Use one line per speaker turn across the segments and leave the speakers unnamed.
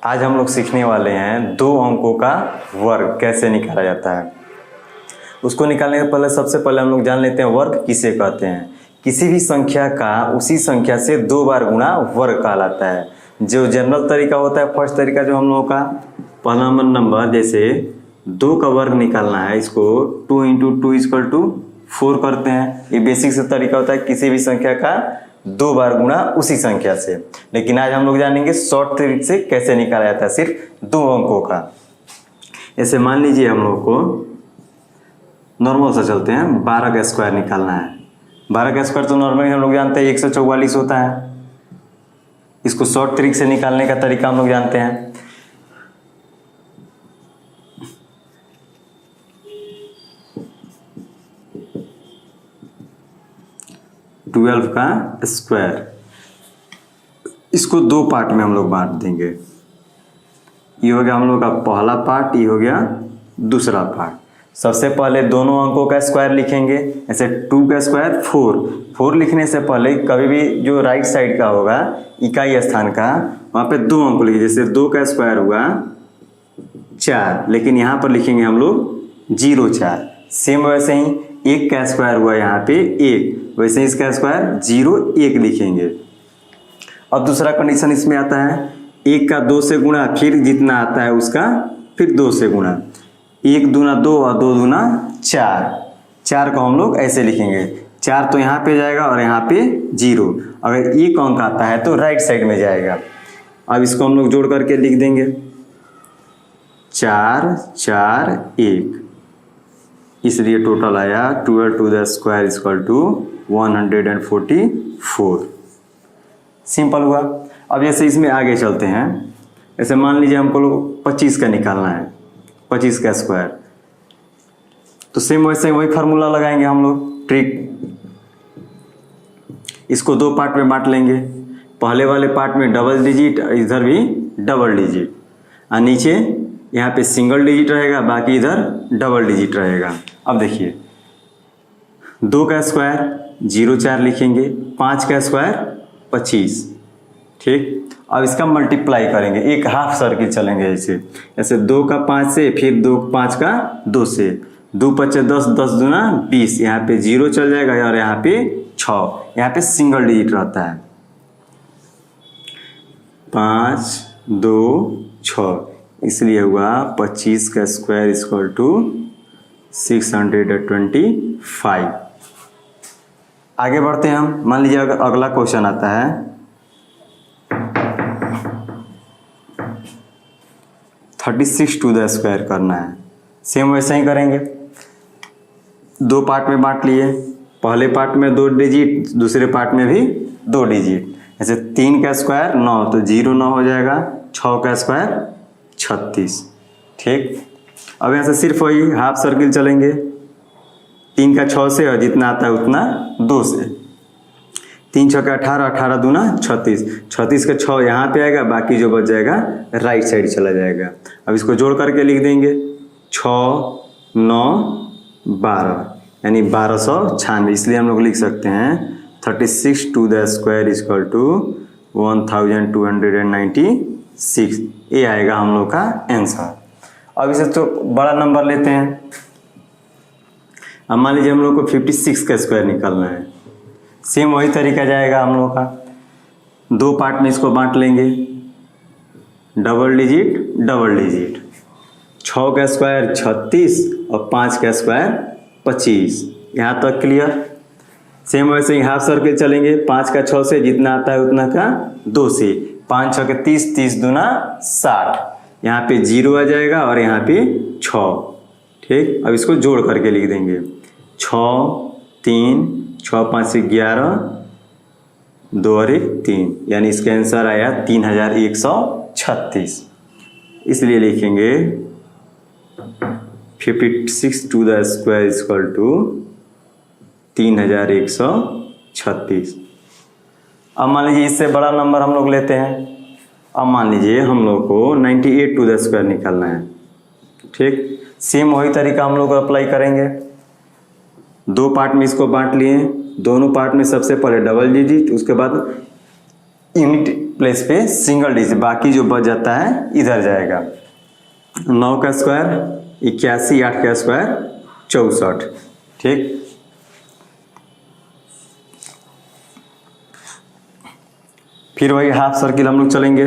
आज हम लोग सीखने वाले हैं दो अंकों का वर्ग कैसे निकाला जाता है। उसको निकालने से पहले सबसे पहले हम लोग जान लेते हैं वर्ग किसे कहते हैं। किसी भी संख्या का उसी संख्या से 2 बार गुणा वर्ग कहलाता है। जो जनरल तरीका होता है, फर्स्ट तरीका जो हम लोगों का पहला नंबर, जैसे 2 का वर्ग निकालना है, इसको 2 × 2 = 4 करते हैं। ये बेसिक से तरीका होता है किसी भी संख्या का 2 बार गुणा उसी संख्या से। लेकिन आज हम लोग जानेंगे शॉर्ट ट्रिक से कैसे निकाला जाता है सिर्फ 2 अंकों का। ऐसे मान लीजिए हम लोग को नॉर्मल से चलते हैं, 12 का स्क्वायर निकालना है। 12 का स्क्वायर तो नॉर्मली हम लोग जानते हैं 144 होता है। इसको शॉर्ट ट्रिक से निकालने का तरीका हम लोग जानते हैं। ट्वेल्व का स्क्वायर, इसको 2 पार्ट में हम लोग बांट देंगे। ये हो गया हम लोग का पहला पार्ट, ये हो गया दूसरा पार्ट। सबसे पहले दोनों अंकों का स्क्वायर लिखेंगे। ऐसे 2 का स्क्वायर 4 लिखने से पहले कभी भी जो राइट साइड का होगा इकाई स्थान का, वहाँ पे 2 अंक लिखिए। जैसे 2 का स्क्वायर हुआ 4, लेकिन यहाँ पर लिखेंगे हम लोग 0 4। सेम वैसे ही 1 का स्क्वायर हुआ यहाँ पे 1, वैसे इसका स्क्वायर 0 1 लिखेंगे। अब दूसरा कंडीशन इसमें आता है 1 का 2 से गुणा, फिर जितना आता है उसका फिर 2 से गुणा। 1 दूना 2 और 2 दूना 4। 4 को हम लोग ऐसे लिखेंगे, 4 तो यहाँ पे जाएगा और यहाँ पे 0। अगर 1 अंक आता है तो राइट साइड में जाएगा। अब इसको हम लोग जोड़ करके लिख देंगे 4 4 1, इसलिए टोटल आया 12 to the square = 144। सिंपल हुआ। अब जैसे इसमें आगे चलते हैं, ऐसे मान लीजिए हमको लोग 25 का निकालना है, 25 का स्क्वायर। तो सेम वैसे वही फार्मूला लगाएंगे हम लोग, ट्रिक। इसको 2 पार्ट में बांट लेंगे। पहले वाले पार्ट में डबल डिजिट, इधर भी डबल डिजिट, और नीचे यहाँ पे सिंगल डिजिट रहेगा, बाकी इधर डबल डिजिट रहेगा। अब देखिए 2 का स्क्वायर 0 4 लिखेंगे, 5 का स्क्वायर 25, ठीक। अब इसका मल्टीप्लाई करेंगे, एक हाफ सर्किल चलेंगे ऐसे 2 का 5 से, फिर 2 5 का 2 से, 2 5 10, 10 दूना 20, यहाँ पे 0 चल जाएगा और यहाँ पे 6, यहाँ पे सिंगल डिजिट रहता है। 5 2 6, इसलिए हुआ 25 का स्क्वायर = 625। आगे बढ़ते हैं हम। मान लीजिए अगला क्वेश्चन आता है 36 to the square करना है। सेम वैसे ही करेंगे, 2 पार्ट में बांट लिए। पहले पार्ट में 2 डिजिट, दूसरे पार्ट में भी 2 डिजिट। ऐसे 3 का स्क्वायर 9, तो 0 9 हो जाएगा। 6 का स्क्वायर 36, ठीक। अब यहाँ से सिर्फ वही हाफ सर्किल चलेंगे, 3 का 6 से, और जितना आता है उतना 2 से। 3 6 का 18, 18 दूना 36, 36 का 6 यहाँ पे आएगा, बाकी जो बच जाएगा राइट साइड चला जाएगा। अब इसको जोड़ करके लिख देंगे 6 9 12, यानी 1296। इसलिए हम लोग लिख सकते हैं 36 to the square = 1296। ये आएगा हम लोग का आंसर। अब इसे तो बड़ा नंबर लेते हैं। अब मान लीजिए हम लोग को 56 का स्क्वायर निकालना है। सेम वही तरीका जाएगा हम लोग का, 2 पार्ट में इसको बांट लेंगे, डबल डिजिट डबल डिजिट। 6 का स्क्वायर 36 और 5 का स्क्वायर 25। यहाँ तक क्लियर। सेम वैसे ही हाफ सर्किल चलेंगे, 5 का 6 से, जितना आता है उतना का 2 से। 5 6 के 30, 30 दूना 60, यहाँ पे 0 आ जाएगा और यहाँ पे 6, ठीक। अब इसको जोड़ करके लिख देंगे 6 3 6 5 से 11, 2 और 1 3, यानी इसका आंसर आया 3136। इसलिए लिखेंगे 56 to the square = 3136। अब मान लीजिए इससे बड़ा नंबर हम लोग लेते हैं। अब मान लीजिए हम लोग को 98 to the square निकालना है, ठीक। सेम वही तरीका हम लोग अप्लाई करेंगे। 2 पार्ट में इसको बांट लिए, दोनों पार्ट में सबसे पहले डबल डिजिट, उसके बाद यूनिट प्लेस पे सिंगल डिजिट, बाकी जो बच जाता है इधर जाएगा। 9 का स्क्वायर 81, 8 का स्क्वायर 64। ठीक, फिर वही हाफ सर्किल हम लोग चलेंगे।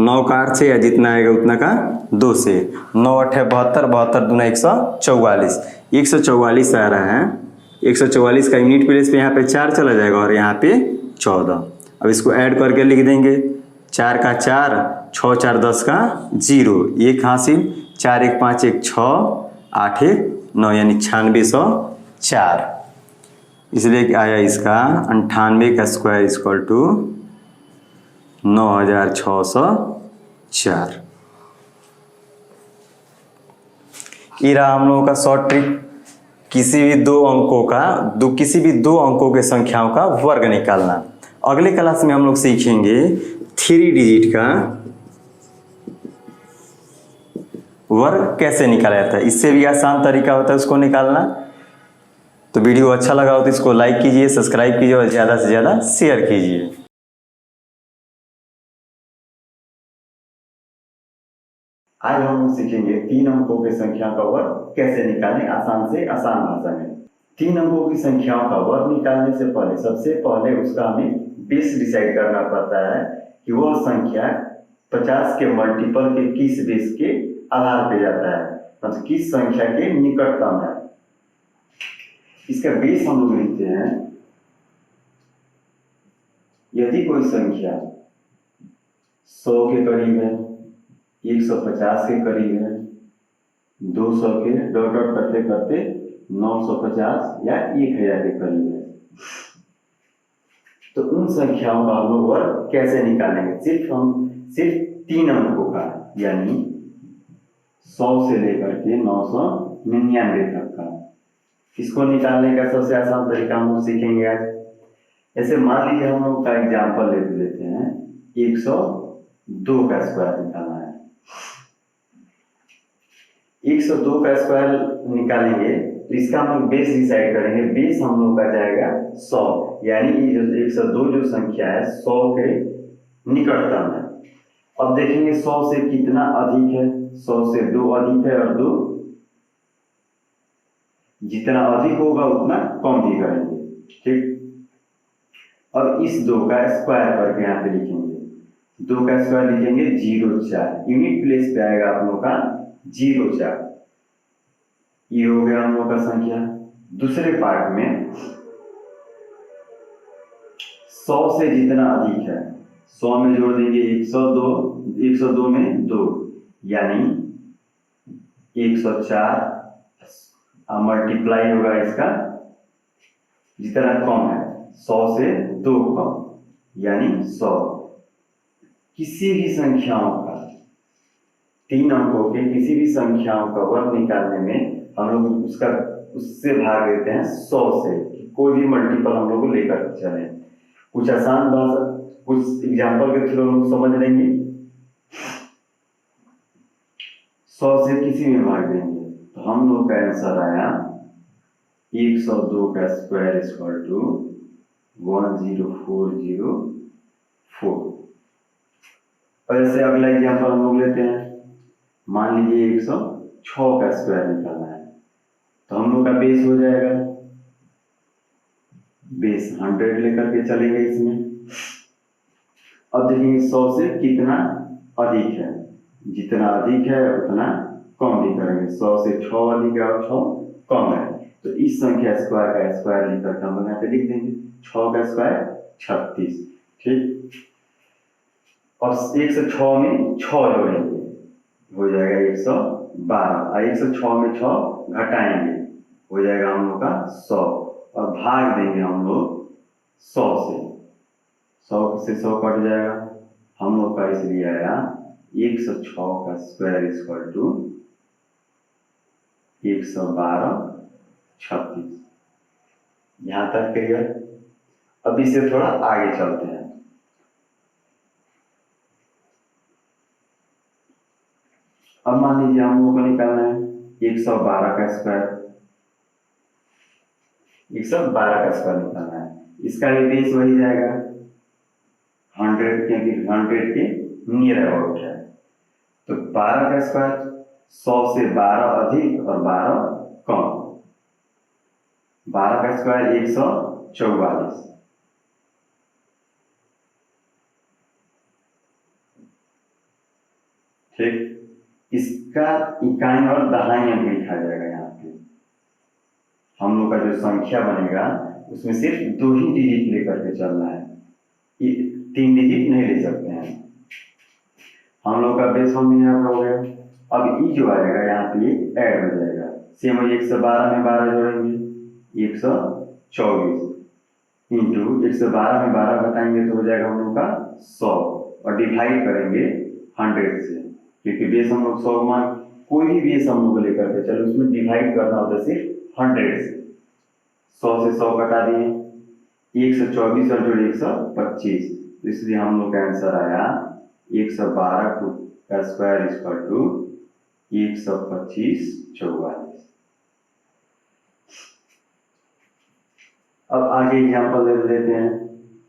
9 का 8 से या जितना आएगा उतना का 2 से। 9 8 72, 72 दूना 144, 144 आ रहा है। 144 का यूनिट प्लेस पे यहाँ पे 4 चला जाएगा और यहाँ पे 14। अब इसको ऐड करके लिख देंगे। 4 का 4, 6 4 10 का 0, 1 हासिल, 4 1 5 1 6, 8 1 9 यानी 9604। इसलिए आया इसका 98 का स्क्वायर इक्वल टू 9604। ये रहा हम लोगों का शॉर्ट ट्रिक। किसी भी दो अंकों के संख्याओं का वर्ग निकालना। अगले क्लास में हम लोग सीखेंगे 3 डिजिट का वर्ग कैसे निकाला जाता है। इससे भी आसान तरीका होता है उसको निकालना। तो वीडियो अच्छा लगा हो तो इसको लाइक कीजिए, सब्सक्राइब कीजिए और ज़्यादा से ज़्यादा शेयर कीजिए। आज हम लोग सीखेंगे 3 अंकों की संख्याओं का वर्ग कैसे निकालें आसान से आसान भाषा में। 3 अंकों की संख्याओं का वर्ग निकालने से पहले सबसे पहले उसका हमें बेस डिसाइड करना पड़ता है कि वह संख्या 50 के मल्टीपल के किस बेस के आधार पे जाता है, मतलब किस संख्या के निकटतम है। इसका बेस हम लोग लिखते हैं। यदि कोई संख्या 100 के करीब है, 150 के करीब है, 200 के डॉट डॉट करते करते 950 या 1000 के करीब है, तो उन संख्याओं का हम लोग वर्ग कैसे निकालेंगे। सिर्फ 3 अंकों का, यानी 100 से लेकर के 999 तक का। इसको निकालने का सबसे आसान तरीका हम लोग सीखेंगे आज। ऐसे मान लीजिए हम लोग का एग्जाम्पल ले लेते हैं। 102 का स्क्वायर निकालना है। 102 का स्क्वायर निकालेंगे तो इसका हम लोग बेस डिसाइड करेंगे। बेस हम लोग का जाएगा 100, यानी ये जो 102 जो संख्या है 100 के निकटतम है। अब देखेंगे 100 से कितना अधिक है। 100 से 2 अधिक है और 2 जितना अधिक होगा उतना कम भी करेंगे। ठीक, और इस 2 का स्क्वायर करके यहाँ पे लिखेंगे। 2 का स्क्वायर लिखेंगे 04, यूनिट प्लेस पे आएगा आप लोग का 04। ये हो गया हम लोग का संख्या। दूसरे पार्ट में 100 से जितना अधिक है 100 में जोड़ देंगे 102, 102 में 2 यानी 104, मल्टीप्लाई होगा इसका जितना कम है 100 से 2 कम यानी 100। किसी भी संख्याओं का 3 अंकों के किसी भी संख्याओं का वर्ग निकालने में हम लोग उससे भाग देते हैं 100 से। कोई भी मल्टीपल हम लोग लेकर चले। कुछ आसान भाषा कुछ एग्जाम्पल के थ्रू हम समझ लेंगे। 100 से किसी में भाग देंगे तो हम लोग का आंसर आया 102 का स्क्वायर इक्वल टू 10404। और ऐसे अगला एग्जाम्पल हम लोग लेते हैं। मान लीजिए 106 का स्क्वायर निकालना है तो हम लोग का बेस हो जाएगा, बेस 100 लेकर के चलेंगे इसमें। अब देखिए 100 से कितना अधिक है, जितना अधिक है उतना कम भी करेंगे। 100 से 6 अधिक है और 6 कम है तो इस संख्या स्क्वायर का स्क्वायर लेकर के हम लोग यहाँ पे लिख देंगे 6 का स्क्वायर 36। ठीक, और 106 में 6 जोड़ेंगे हो जाएगा 112, और 106 में 6 घटाएंगे हो जाएगा हम लोग का 100, और भाग देंगे हम लोग 100 से। 100 से 100 कट जाएगा हम लोग का, इसलिए आया 106 का स्क्वायर इक्वल टू 112 36। यहां तक क्लियर। अब इसे थोड़ा आगे चलते हैं। अब मान लीजिए हम लोग को निकालना है 112 का स्क्वायर। 112 का स्क्वायर निकालना है, इसका भी बेस वही जाएगा। 100 क्योंकि 100 के नियर अबाउट है। तो 12 का स्क्वायर 100 से 12 अधिक और 12 कम, 12 का स्क्वायर 144। ठीक, इसका इकाई और दहाई अंक लिखा जाएगा। यहाँ पे हम लोग का जो संख्या बनेगा उसमें सिर्फ 2 ही डिजिट लेकर के चलना है, 3 डिजिट नहीं ले सकते हैं। हम लोग का बेस फॉर्म यहाँ हो गया। अब ई जो आएगा यहाँ पे ऐड हो जाएगा, सेम 112 में 12 जोड़ेंगे 124 इंटू 112 में 12 घटाएंगे तो हो जाएगा हम लोग का 100 और डिवाइड करेंगे 100 से, क्योंकि बेस हम लोग 100 मान कोई भी बेस हम लोग लेकर के चलो उसमें डिवाइड करना होता है सिर्फ 100 से। 100 से 100 कटा दिए, 124 और जोड़े 125, तो इसलिए हम लोग का आंसर आया 112 का स्क्वायर इक्वल टू 125 44। अब आगे एग्जाम्पल दे देते हैं।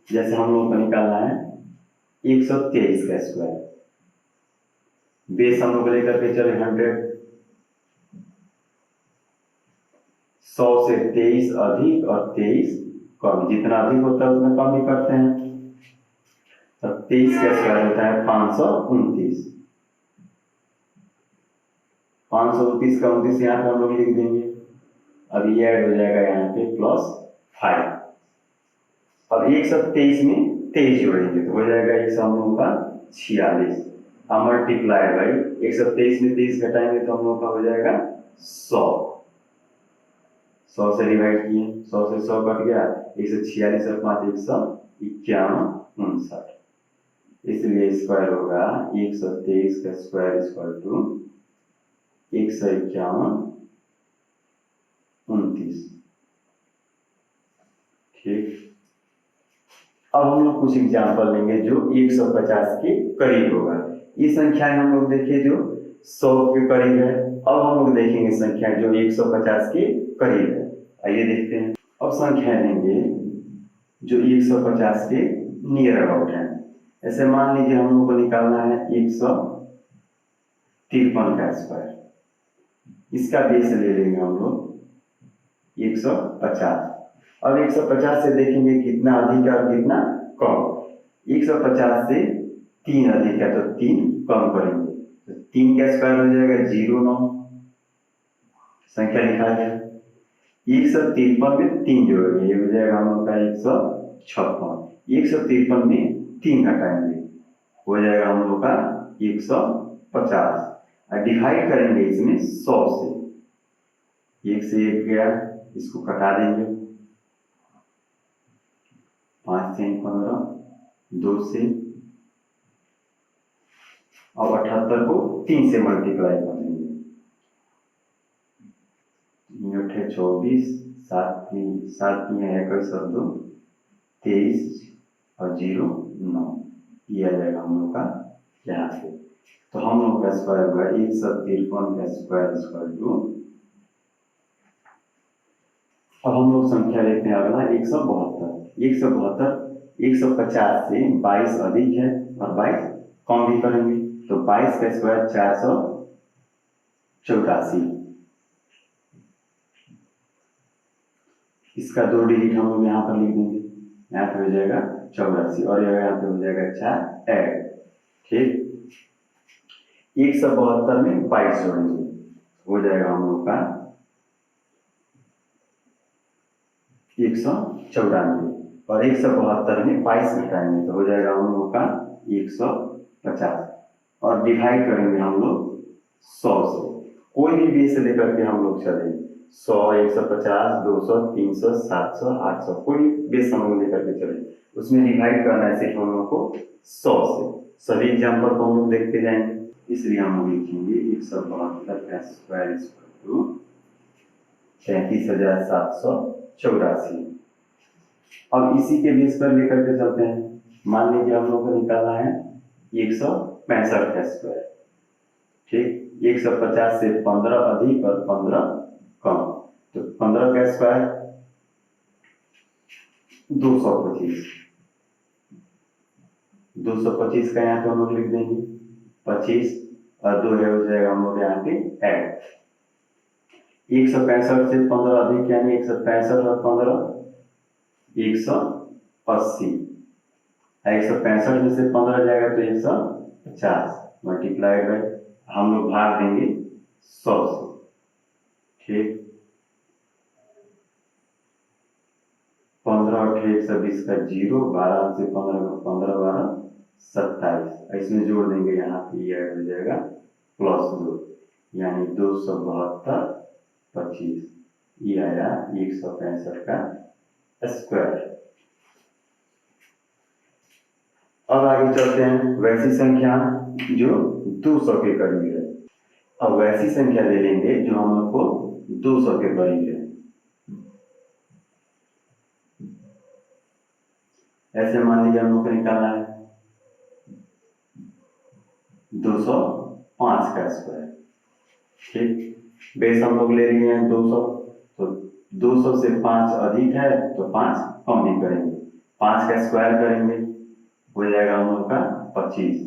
जैसे हम लोग को निकालना है 123 का स्क्वायर, बेस हम लोग लेकर के चले 100, 100 से 23 अधिक और 23 कम, जितना अधिक होता है उतना कम ही करते हैं। तब 23 का स्क्वायर होता है 529, 529 का 29 यहाँ पे हम लोग लिख देंगे। अब ये ऐड हो जाएगा यहाँ पे +5। अब 123 में 23 जोड़ेंगे तो हो जाएगा 100 हम लोग का 46 मल्टीप्लाइड बाई 123 में 23 घटाएंगे तो हम लोग का हो जाएगा 100। 100 से डिवाइड किए, 100 से 100 कट गया, 146 और 5 151, इसलिए स्क्वायर होगा 123 का स्क्वायर इक्वल टू 151, ठीक। अब हम लोग कुछ एग्जाम्पल लेंगे जो 150 के करीब होगा। ये संख्याएं हम लोग देखिए जो 100 के करीब है। अब हम लोग देखेंगे संख्या जो 150 के करीब है। आइए देखते हैं। अब संख्या लेंगे जो 150 के नियर अबाउट है। ऐसे मान लीजिए हम लोग को निकालना है 153 का स्क्वायर, इसका बेस ले लेंगे हम लोग 150। अब 150 से देखेंगे कितना अधिक है और कितना कम। 150 से 3 अधिक है तो 3 कम करेंगे तो 3 का स्क्वायर हो जाएगा 09, संख्या लिखा है। 153 में 3 जोड़ेंगे, ये हो जाएगा हम लोग का 156। 153 में 3 घटाएंगे हो जाएगा हम लोग का 150 और डिवाइड करेंगे इसमें 100 से। 1 से 1 गया, इसको कटा देंगे, 5 से 15, 2 से, और 78 को 3 से मल्टीप्लाई कर देंगे, 24, 7 3 21 और 2 23 और 0 9, ये आ जाएगा हम लोग का यहाँ से। तो हम लोग का स्क्वायर हुआ 153 का स्क्वायर इक्वल टू, अब हम लोग संख्या लेते हैं अगला 172। 150 से 22 अधिक है और 22 कम भी करेंगे तो 22 का स्क्वायर 484, इसका 2 डिजिट हम लोग यहाँ पर लिख देंगे, यहाँ पे हो जाएगा 84 और यहाँ पे हो जाएगा 4 ऐड, ठीक। 172 में 22 जोड़ेंगे हो जाएगा हम लोग का 194 और 172 में 22 घटाएंगे तो हो जाएगा हम लोग का 150 और डिवाइड करेंगे हम लोग 100 से। कोई भी बेस लेकर के हम लोग चलेंगे, 100, 150, 200, 300, 700, 800, कोई भी बेस हम लोग लेकर के चलेंगे, उसमें डिवाइड करना है सिर्फ हम लोग को 100 से। सभी एग्जाम्पल को हम लोग देखते जाएंगे, इसलिए हम लोग लिखेंगे 172 का स्क्वायर इक्वल टू 33784। अब इसी के बेस पर लेकर के चलते हैं। मान लीजिए हम लोग को निकालना है 165 का स्क्वायर, ठीक। 150 से 15 अधिक और 15 कम तो 15 का स्क्वायर 225, 225 का यहाँ पे हम लोग लिख देंगे 25 और 2 है हो जाएगा हम लोग यहाँ पे ऐड। 165 से 15 अधिक यानी 165 और 15 180। 165 में से 15 जाएगा तो 150 मल्टीप्लाइड बाय हम लोग भाग देंगे 100 से। ठीक 15 और 120 का 0, 12 से 15 का 15 12 27। इसमें जोड़ देंगे यहाँ पे ये ऐड हो जाएगा +2 यानी 272 25। ये आया 165 का स्क्वायर। अब आगे चलते हैं वैसी संख्या जो 200 के करीब है। अब वैसी संख्या ले लेंगे जो हम लोग को 200 के करीब है। ऐसे मान लीजिए हम लोग को निकालना है 205 का स्क्वायर। ठीक बेस हम लोग ले लिए हैं 200, तो 200 से 5 अधिक है तो 5 कम भी करेंगे, 5 का स्क्वायर करेंगे हो जाएगा हम लोग का 25।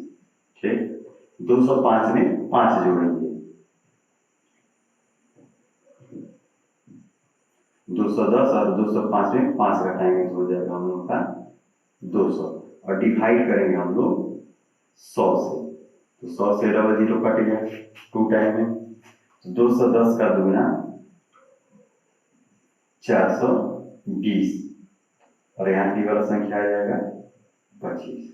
ठीक 205 में 5 जोड़ेंगे 210 और 205 में 5 घटाएंगे तो हो जाएगा हम लोग का 200 और डिवाइड करेंगे हम लोग 100 से, तो 100 से डबल जीरो कट गया 2 टाइम में, तो 210 का दुगना 420 और यहाँ की वाला संख्या आ जाएगा 25।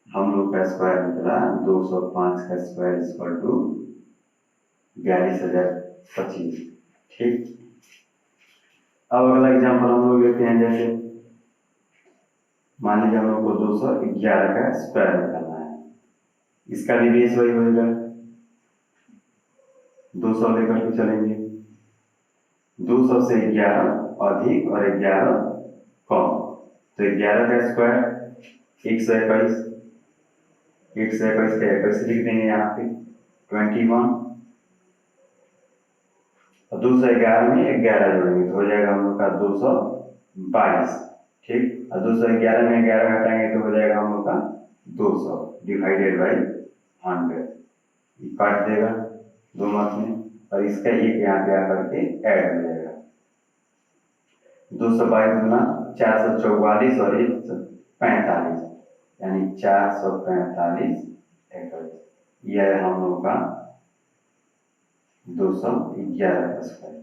हम लोग का स्क्वायर निकला 205 का स्क्वायर इक्वल टू 42,025। ठीक अब अगला एग्जाम्पल हम लोग लेते हैं, जैसे मान लीजिए हम लोग को 211 का स्क्वायर निकालना है। इसका भी बेस वही होगा 200 लेकर के चलेंगे, 200 से 11 अधिक और 11 कम, तो 11 का स्क्वायर 121, 121 का 21 लिख देंगे यहाँ पे 21 और 211 में 11 जोड़ेंगे तो हो जाएगा हम लोग का 222। ठीक और 211 में 11 घटाएंगे तो हो जाएगा हम लोग का 200 डिवाइडेड बाई 100। काट देगा 2 मार्क्स में और इसका एक यहाँ पे आकर के ऐड हो जाएगा 222 गुना 444 और 145 यानी 445 एकड़। यह है हम लोग का 211 का स्क्वायर।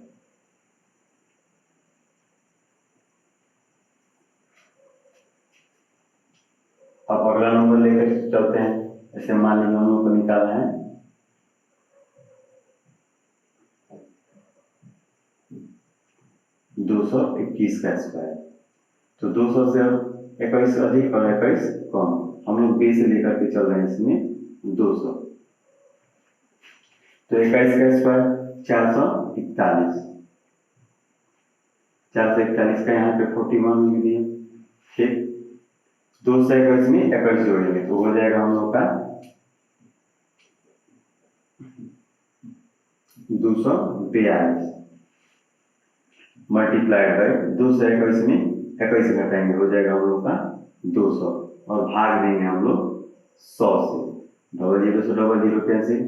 अब अगला नंबर लेकर चलते हैं। ऐसे मान लीजिए हम लोग को निकालना है 221 का स्क्वायर, तो 200 से 21 अधिक और 21 कम, हम लोग बेस लेकर के चल रहे हैं इसमें 200, तो 21 का स्क्वायर 441, 441 का यहाँ पे 41 लिख दिए। ठीक 221 में 21 जोड़ेंगे तो हो जाएगा हम लोग का 242 मल्टीप्लाइड बाई 221 में 21 घटाएंगे हो जाएगा हम लोग का 200 और भाग देंगे हम लोग 100 से, डबल जीरो से डबल जीरो कैंसिल,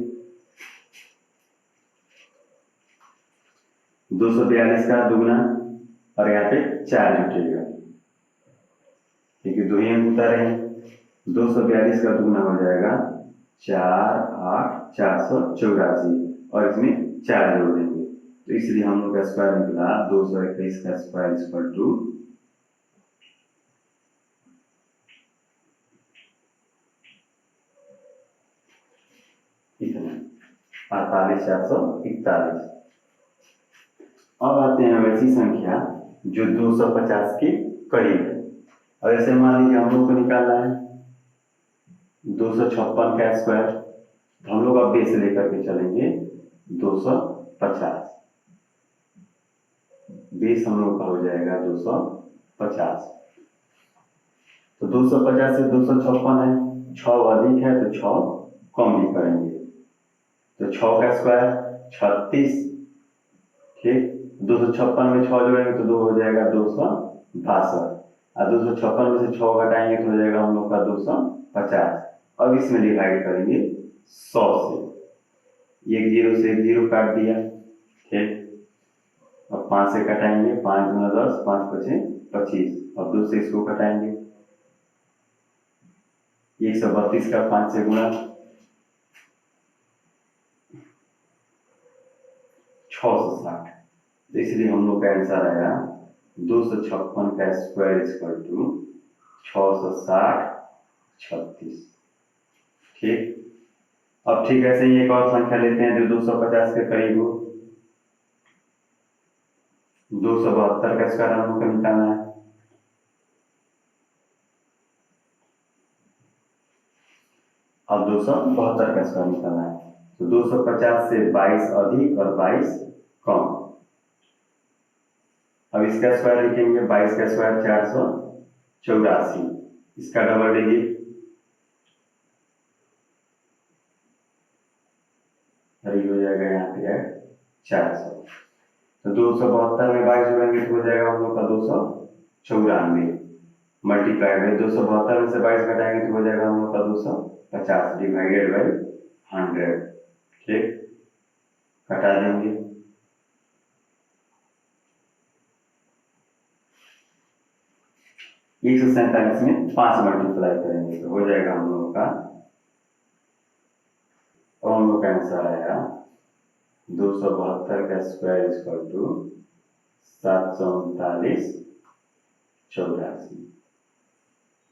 242 का दुगना और यहाँ पे 4 जुटेगा, ठीक है 2 ही अंक उतारे हैं, 242 का दुगना हो जाएगा 4 8 484 और इसमें 4 जोड़ देंगे तो इसलिए हम लोग का स्क्वायर निकला 221 का स्क्वायर इक्वल टू 48,441। अब आते हैं वैसी संख्या जो 250 के करीब है। और ऐसे मान लीजिए हम लोग को निकालना है 256 का स्क्वायर, हम लोग अब बेस लेकर के चलेंगे 250, बेस हम लोग का हो जाएगा 250, तो 250 से 256 है, 6 अधिक है तो 6 कम भी करेंगे, तो 6 का स्क्वायर 36। ठीक 256 में 6 जोड़ेंगे तो 2 हो जाएगा 262 और 256 में से 6 घटाएंगे तो हो जाएगा हम लोग का 250। अब इसमें डिवाइड करेंगे 100 से, एक जीरो से एक जीरो काट दिया, ठीक। अब 5 से कटाएंगे, 5 गुना 10, 5 पचे 25। अब 2 से इसको कटाएंगे, 132 का 5 से गुणा, 660। तो इसलिए हम लोग का आंसर आया 256 का स्क्वायर इक्वल टू 660 36, ठीक। अब ठीक ऐसे ही एक और संख्या लेते हैं जो 250 के करीब हो। 272 का स्क्वायर हम लोग को निकालना है। अब 272 का स्क्वायर निकालना है, तो 250 से 22 अधिक और 22 कम। अब इसका स्क्वायर लिखेंगे, 22 का स्क्वायर 484, इसका डबल डिजिट, हो जाएगा यहाँ पे 400। तो 272 में 22 जोड़ेंगे तो हो जाएगा हम लोग का 294, मल्टीप्लाई में 272 में से 22 घटाएंगे तो हो जाएगा हम लोग का 250 डिवाइडेड बाई 100, ठीक। घटा देंगे, एक सौ 47 में 5 मल्टीप्लाई करेंगे तो हो जाएगा हम लोगों का, और हम लोग का आंसर आएगा 272 का स्क्वायर इक्वल टू 739 84,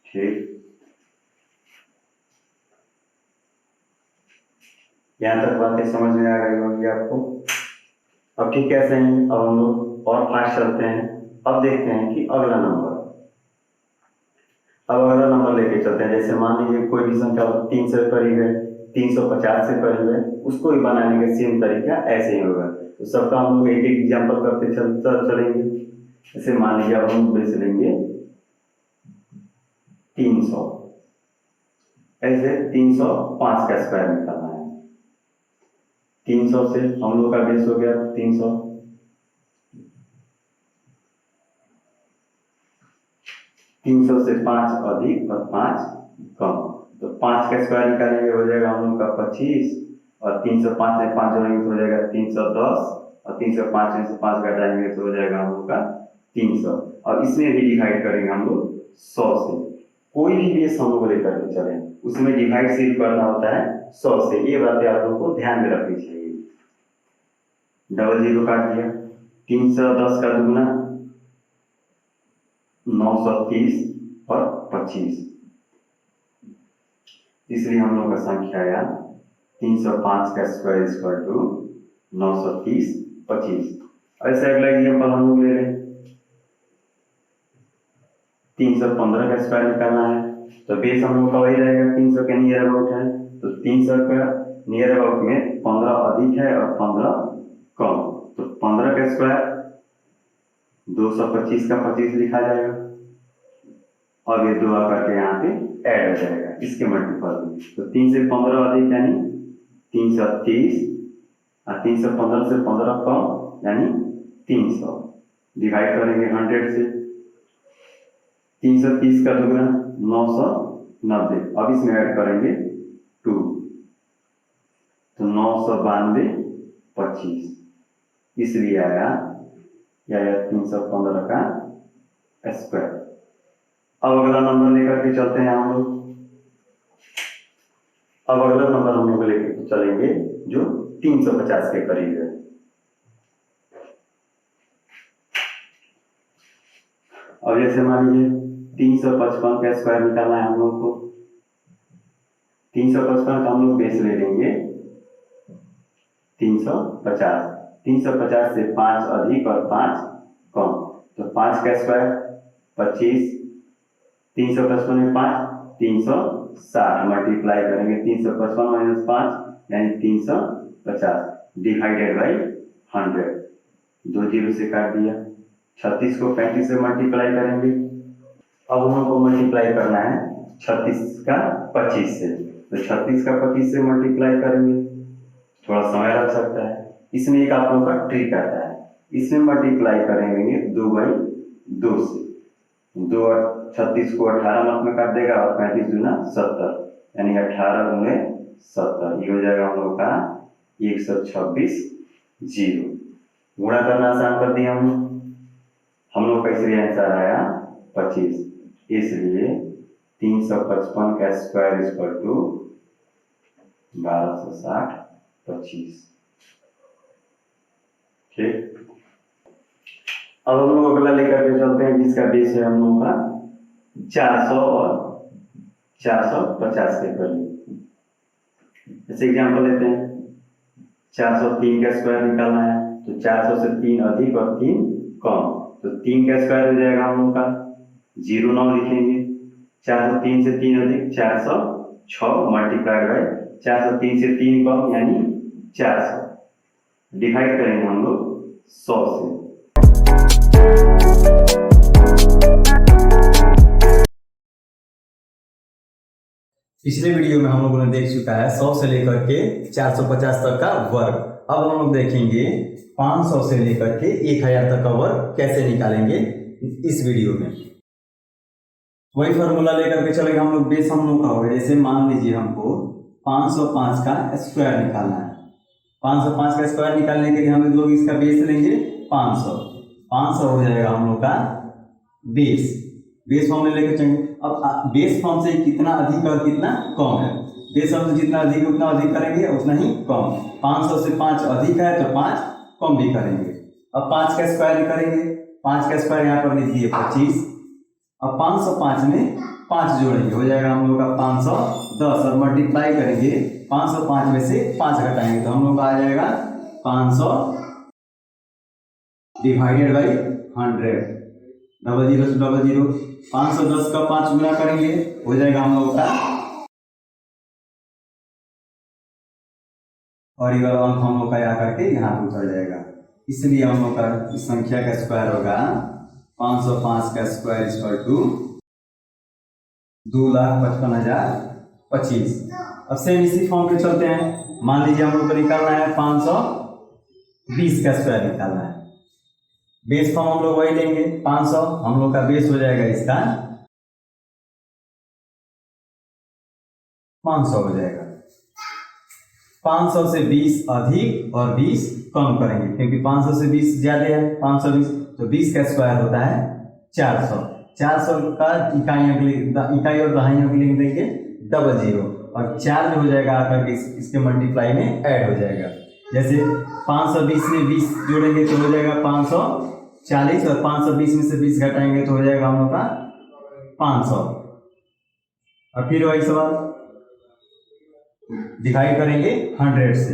ठीक। यहाँ तक बातें समझ में आ गई होंगी आपको। अब ठीक कैसे हैं, अब हम लोग और फास्ट चलते हैं। अब देखते हैं कि अगला नंबर, अब अगला नंबर लेके चलते हैं। जैसे मान लीजिए कोई भी संख्या 300 से करीब है, 350 से करीब है, उसको भी बनाने का सेम तरीका ऐसे ही होगा। तो सबका हम लोग एक एक एग्जाम्पल करते चलेंगे। जैसे मान लीजिए अब हम बेच लेंगे 300, ऐसे 305 का स्क्वायर निकालना है। 300 से हम लोग का बेस हो गया 300, 300 से 5 अधिक और 5 कम, तो 5 का स्क्वायर निकालेंगे हो जाएगा हम लोग का 25, और 305 में 5 जोड़ेंगे तो हो जाएगा 310, और 305 में से 5 घटाएंगे तो हो जाएगा हम लोग का 300। और इसमें भी डिवाइड करेंगे हम लोग 100 से। कोई भी बेस हम लोग लेकर के चले, उसमें डिवाइड सिर्फ करना होता है 100 से। ये बातें आप लोग को ध्यान में रखनी चाहिए। डबल जीरो काट दिया, 310 का दुगना 930 और 25, इसलिए हम लोग का संख्या आया 305 का स्क्वायर इक्वल टू 930 25। ऐसे अगला एग्जाम्पल हम लोग ले रहे हैं, 315 का स्क्वायर निकालना है। तो बेस हम लोग का वही रहेगा, 300 के नियर अबाउट है, तो 300 का नियर अबाउट में 15 अधिक है और 15 कम, तो 15 का स्क्वायर 225 का 25 लिखा जाएगा, और ये दो आकर के यहाँ पे ऐड हो जाएगा इसके मल्टीपल में। तो 3 से 15 अधिक यानी 330, और 315 से 15 कम यानी 300, डिवाइड करेंगे 100 से। 330 का दुगना 990, अब इसमें ऐड करेंगे 2, तो 992 25, इसलिए आया 315 का स्क्वायर। अब अगला नंबर लेकर के चलते हैं हम लोग। अब अगला नंबर हम लोग लेकर चलेंगे जो 350 के करीब है। अब जैसे मान लीजिए 355 का स्क्वायर निकालना है हम लोग को। 355 का हम लोग बेस ले लेंगे 350, 350 से 5 अधिक और 5 कम, तो 5 का स्क्वायर 25, 355 में 5 360, मल्टीप्लाई करेंगे 355 माइनस 5 यानी 350, डिवाइडेड बाई 100, 2 जीरो से काट दिया। 36 को 35 से मल्टीप्लाई करेंगे। अब हम लोग को मल्टीप्लाई करना है 36 का 25 से, तो 36 का 25 से मल्टीप्लाई करेंगे, थोड़ा समय लग सकता है। इसमें एक आप लोग का ट्रिक आता है, इसमें मल्टीप्लाई करेंगे 2/2 से, दो 36 को 18 मत में काट देगा और 35 दूना 70, यानी 18 गुणे 70, ये हो जाएगा हम लोग का 126 जीरो। गुणा करना आसान कर दिया हम लोग का इसलिए आंसर आया 25, इसलिए 355 का स्क्वायर इक्वल टू 1260 25। ठीक, अब हम लोग अगला लेकर के चलते हैं जिसका बेस है हम लोग का 400 और 450 के करीब। जैसे एग्जाम्पल लेते हैं, 403 का स्क्वायर निकालना है तो 400 से 3 अधिक और 3 कम, तो 3 का स्क्वायर हो जाएगा हम लोग का 09 लिखेंगे। 403 से 3 अधिक 406 मल्टीप्लाइड बाय 403 से 3 कम यानी 400, डिवाइड करेंगे हम लोग 100 से। पिछले वीडियो में हम लोगों ने देख चुका है 100 से लेकर के 450 तक का वर्ग। अब हम लोग देखेंगे 500 से लेकर के 1000 तक का वर्ग कैसे निकालेंगे इस वीडियो में। वही फॉर्मूला लेकर के चलेंगे हम लोग। बेस हम लोग का होगा, जैसे मान लीजिए हमको 505 का स्क्वायर निकालना है। 505 का स्क्वायर निकालने के लिए हम लोग इसका बेस लेंगे 500 हो जाएगा हम लोग का बेस फॉर्म में लेकर चलेंगे। अब बेस फॉर्म से कितना अधिक और कितना कम है, बेस फॉर्म से जितना अधिक उतना अधिक करेंगे उतना ही कम। 500 से 5 अधिक है तो 5 कम भी करेंगे। अब 5 का स्क्वायर करेंगे, 5 का स्क्वायर यहाँ पर लिख दिए 25। अब 505 में 5 जोड़ेंगे, हो जाएगा हम लोग का 510 और मल्टीप्लाई करेंगे 505 में से 5 घटाएंगे तो हम लोग का आ जाएगा 500 डिवाइडेड बाई 100, 00 से 00। 510 का 5 गुना करेंगे, हो जाएगा हम लोग का, और ये वाला अंक हम लोग का यहाँ करके यहाँ पे उतर जाएगा। इसलिए हम लोग का इस संख्या का स्क्वायर होगा 505 का स्क्वायर इक्वल टू 2,55,025। अब सेम इसी फॉर्म पे चलते हैं। मान लीजिए हम लोग को निकालना है 520 का स्क्वायर निकालना है। बेस फॉर्म हम लोग वही लेंगे 500, हम लोग का बेस हो जाएगा इसका 500 हो जाएगा। 500 से 20 अधिक और 20 कम करेंगे, क्योंकि 500 से 20 ज्यादा है 520, तो 20 का स्क्वायर होता है 400। 400 का इकाई और दहाइयों के लिए देंगे 00, और 4 जो हो जाएगा आकर के इसके मल्टीप्लाई में ऐड हो जाएगा। जैसे 520 में 20 जोड़ेंगे तो हो जाएगा 540, और 520 में से 20 घटाएंगे तो हो जाएगा हम लोग का 500। और फिर वही सवाल डिवाइड करेंगे 100 से,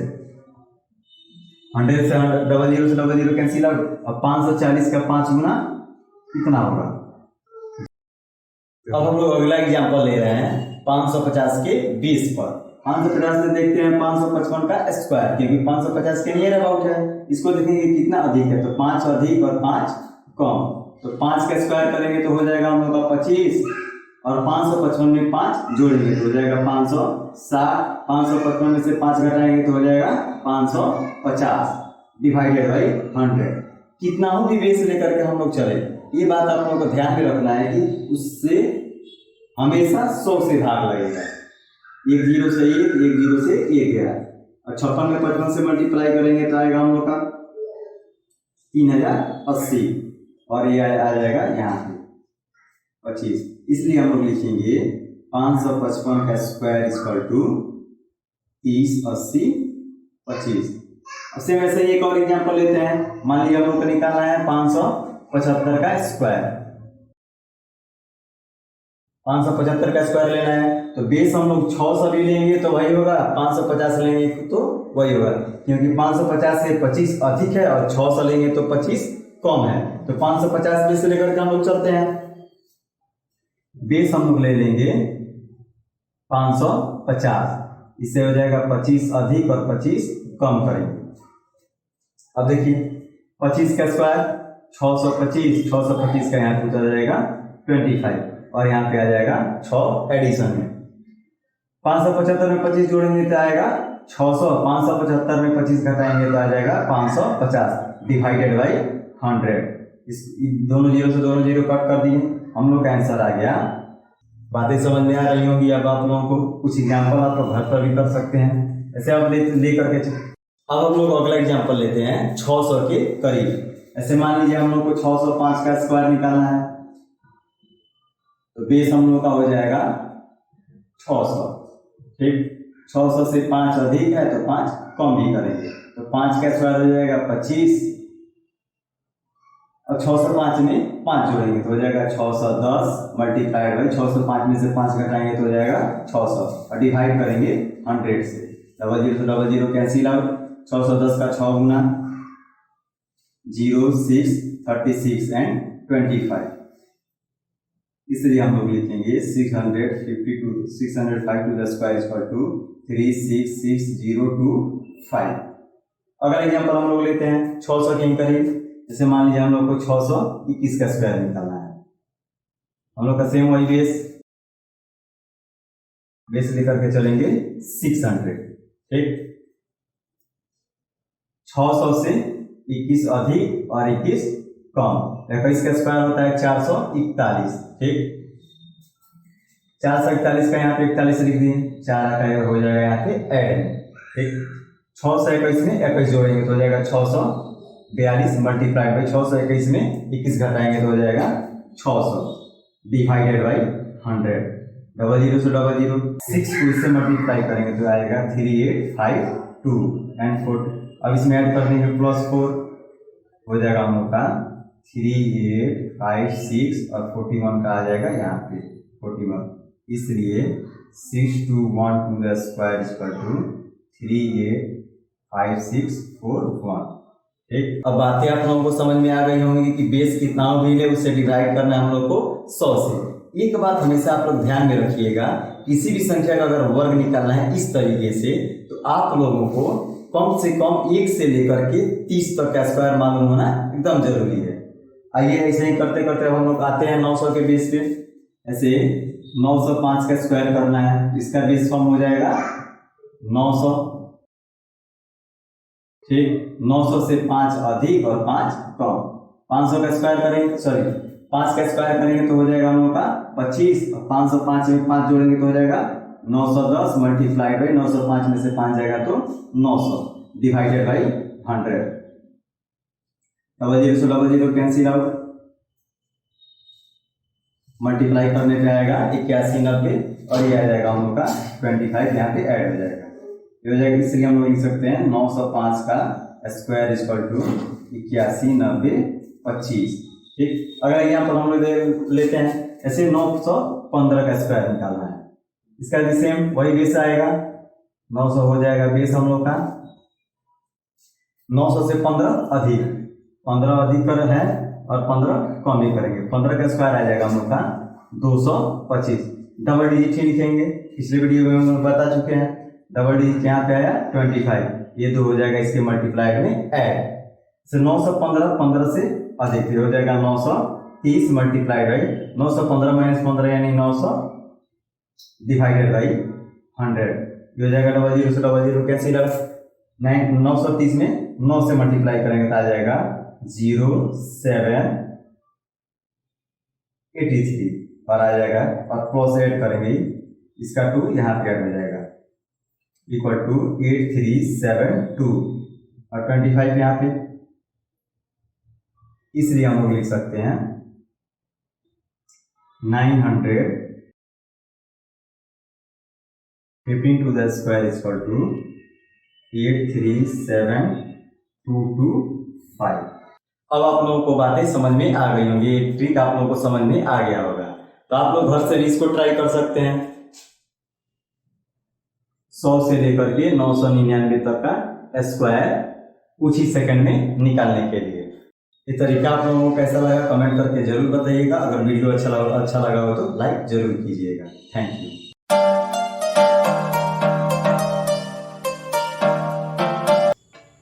100 से 00 से 00 कैंसिल आउट। अब 540 का 5 गुना कितना होगा। अब हम लोग अगला एग्जांपल ले रहे हैं 550 के बेस पर। 550 से देखते हैं 555 का स्क्वायर, क्योंकि 550 के नियर अबाउट है। इसको देखेंगे कितना अधिक है, तो 5 अधिक और 5 कम, तो 5 का स्क्वायर करेंगे तो हो जाएगा हम लोग का 25, और 555 में 5 जोड़ेंगे तो हो जाएगा 560। 555 में से 5 घटाएंगे तो हो जाएगा 550 डिवाइडेड बाई 100। कितना हो भी बेस लेकर के हम लोग चले, ये बात आप लोगों को ध्यान में रखना है कि उससे हमेशा 100 से भाग लगेगा। 1 0 से 1, 1 0 से 1 गया, और 56 में 55 से मल्टीप्लाई करेंगे तो आएगा हम लोग का 3080, और ये आ जाएगा यहाँ पे 25। इसलिए हम लोग लिखेंगे 555 का स्क्वायर इक्वल टू 30 80 25। अब सेम वैसे ही एक और एग्जांपल लेते हैं। मान लीजिए हम लोग को निकालना है 575 का स्क्वायर। 575 का स्क्वायर लेना है तो बेस हम लोग 600 भी लेंगे तो वही होगा, 550 लेंगे तो वही होगा, क्योंकि 550 से 25 अधिक है और 600 लेंगे तो 25 कम है। तो 550 बेस से लेकर के हम लोग चलते हैं। बेस हम लोग ले लेंगे 550, इससे हो जाएगा 25 अधिक और 25 कम करेंगे। अब देखिए 25 का स्क्वायर 625, 625 का यहाँ पे उतर जाएगा 25, और यहाँ पे आ जाएगा 6 एडिशन में। 575 में 25 जोड़ेंगे तो आएगा 600, 575 में 25 घटाएंगे तो आ जाएगा 550 डिवाइडेड बाई 100। इस दोनों जीरो से दोनों जीरो कट कर दिए, हम लोग का आंसर आ गया। बातें समझ में आ रही होंगी। अब आप लोगों को कुछ एग्जाम्पल आप लोग घर पर भी कर सकते हैं, ऐसे आप ले करके। अब हम लोग अगला एग्जाम्पल लेते हैं 600 के करीब। ऐसे मान लीजिए हम लोग को 605 का स्क्वायर निकालना है, तो बेस हम लोग का हो जाएगा 600। ठीक, 600 से 5 अधिक है तो 5 कम भी करेंगे, तो 5 का स्क्वायर हो जाएगा 25, और 605 में 5 जोड़ेंगे तो हो जाएगा 610 मल्टीप्लाइड बाई 605 में से 5 घटाएंगे तो हो जाएगा 600, और डिवाइड करेंगे 100 से। 00 से 00 कैंसिल आउट, 610 का 6 गुना 0, 6, 36 एंड 25, इसलिए हम लोग लिखेंगे 605 to the square equal to 36602 अगर एग्जाम्पल हम लोग लेते हैं 600 के करीब। जैसे मान लीजिए हम लोग को 621 का स्क्वायर निकालना है, हम लोग का सेम वही बेस लेकर के चलेंगे 600। ठीक, 600 से 21 अधिक और 21 कम, 21 का स्क्वायर होता है 441। ठीक, 441 का यहाँ पे 41 लिख दिए, 4 का हो जाएगा यहाँ पे ऐड। ठीक, 621 में 21 जोड़ेंगे तो हो जाएगा 642 मल्टीप्लाइड बाई 621 में 21 घटाएंगे तो हो जाएगा 600 डिवाइडेड बाई 100। 00 से 00 6 को इससे मल्टीप्लाई करेंगे तो आएगा 3852 एंड 4। अब इसमें ऐड कर देंगे +4, हो जाएगा हम लोग का 3856 और 41 का आ जाएगा यहाँ पे 41, इसलिए 6212 to the square equal to 385641। ठीक, अब बातें आप लोगों को समझ में आ गई होंगी कि बेस कितना भी है उससे डिवाइड करना है हम लोग को 100 से। एक बात हमेशा आप लोग ध्यान में रखिएगा, किसी भी संख्या का अगर वर्ग निकालना है इस तरीके से तो आप लोगों को कम से कम 1 से लेकर के 30 तक का स्क्वायर मालूम होना एकदम जरूरी है। आइए ऐसे ही करते करते हम लोग आते हैं 900 के बेस पे। ऐसे 905 का स्क्वायर करना है, इसका बेस फॉर्म हो जाएगा 900। ठीक, 900 से 5 अधिक और 5 कम, 500 का स्क्वायर करेंगे, 5 का स्क्वायर करेंगे तो हो जाएगा हम लोग का 25, और 505 में 5 जोड़ेंगे तो हो जाएगा 910 मल्टीप्लाइड बाई 905 में से 5 जाएगा तो 900 डिवाइडेड बाई 100। 00 से 00 कैंसिल आउट, मल्टीप्लाई करने पे आएगा 81 90, और ये आ जाएगा हम लोग का 25 यहाँ पे ऐड हो जाएगा, ये हो जाएगा। इसलिए हम लोग लिख सकते हैं 905 का स्क्वायर इक्वल टू 81 90 25। ठीक, अगर यहाँ पर हम लोग लेते हैं ऐसे 915 का स्क्वायर निकालना है, इसका भी सेम वही बेस आएगा, 900 हो जाएगा बेस हम लोग का। 900 से 15 अधिक, 15 अधिक कर है और 15 कम ही करेंगे, 15 का स्क्वायर आ जाएगा हम लोग का 225। डबल डिजिट ही लिखेंगे, पिछले वीडियो में हम लोग बता चुके हैं। डबल डिजिट यहाँ पे आया 25, ये 2 हो जाएगा इसके मल्टीप्लाइड में ऐड। 915 15 से अधिक हो जाएगा 930 मल्टीप्लाइड बाई 915 माइनस 15 यानी 900 डिवाइडेड बाई 100, ये हो जाएगा 00 से 00 कैंसिल। 930 में 9 से मल्टीप्लाई करेंगे तो आ जाएगा 0783 और आ जाएगा, और प्लस ऐड करेंगे इसका 2 यहाँ पे ऐड हो जाएगा इक्वल टू 8372 और 25 यहाँ पे, इसलिए हम लोग लिख सकते हैं 915 to the square equal to 837225। अब आप लोगों को बातें समझ में आ गई होंगी, ये ट्रिक आप लोगों को समझ में आ गया होगा, तो आप लोग घर से भी इसको ट्राई कर सकते हैं। 100 से लेकर के 999 तक का स्क्वायर कुछ ही सेकंड में निकालने के लिए। ये तरीका आप लोगों को कैसा लगा कमेंट करके जरूर बताइएगा। अगर वीडियो अच्छा लगा हो तो लाइक जरूर कीजिएगा। Thank you.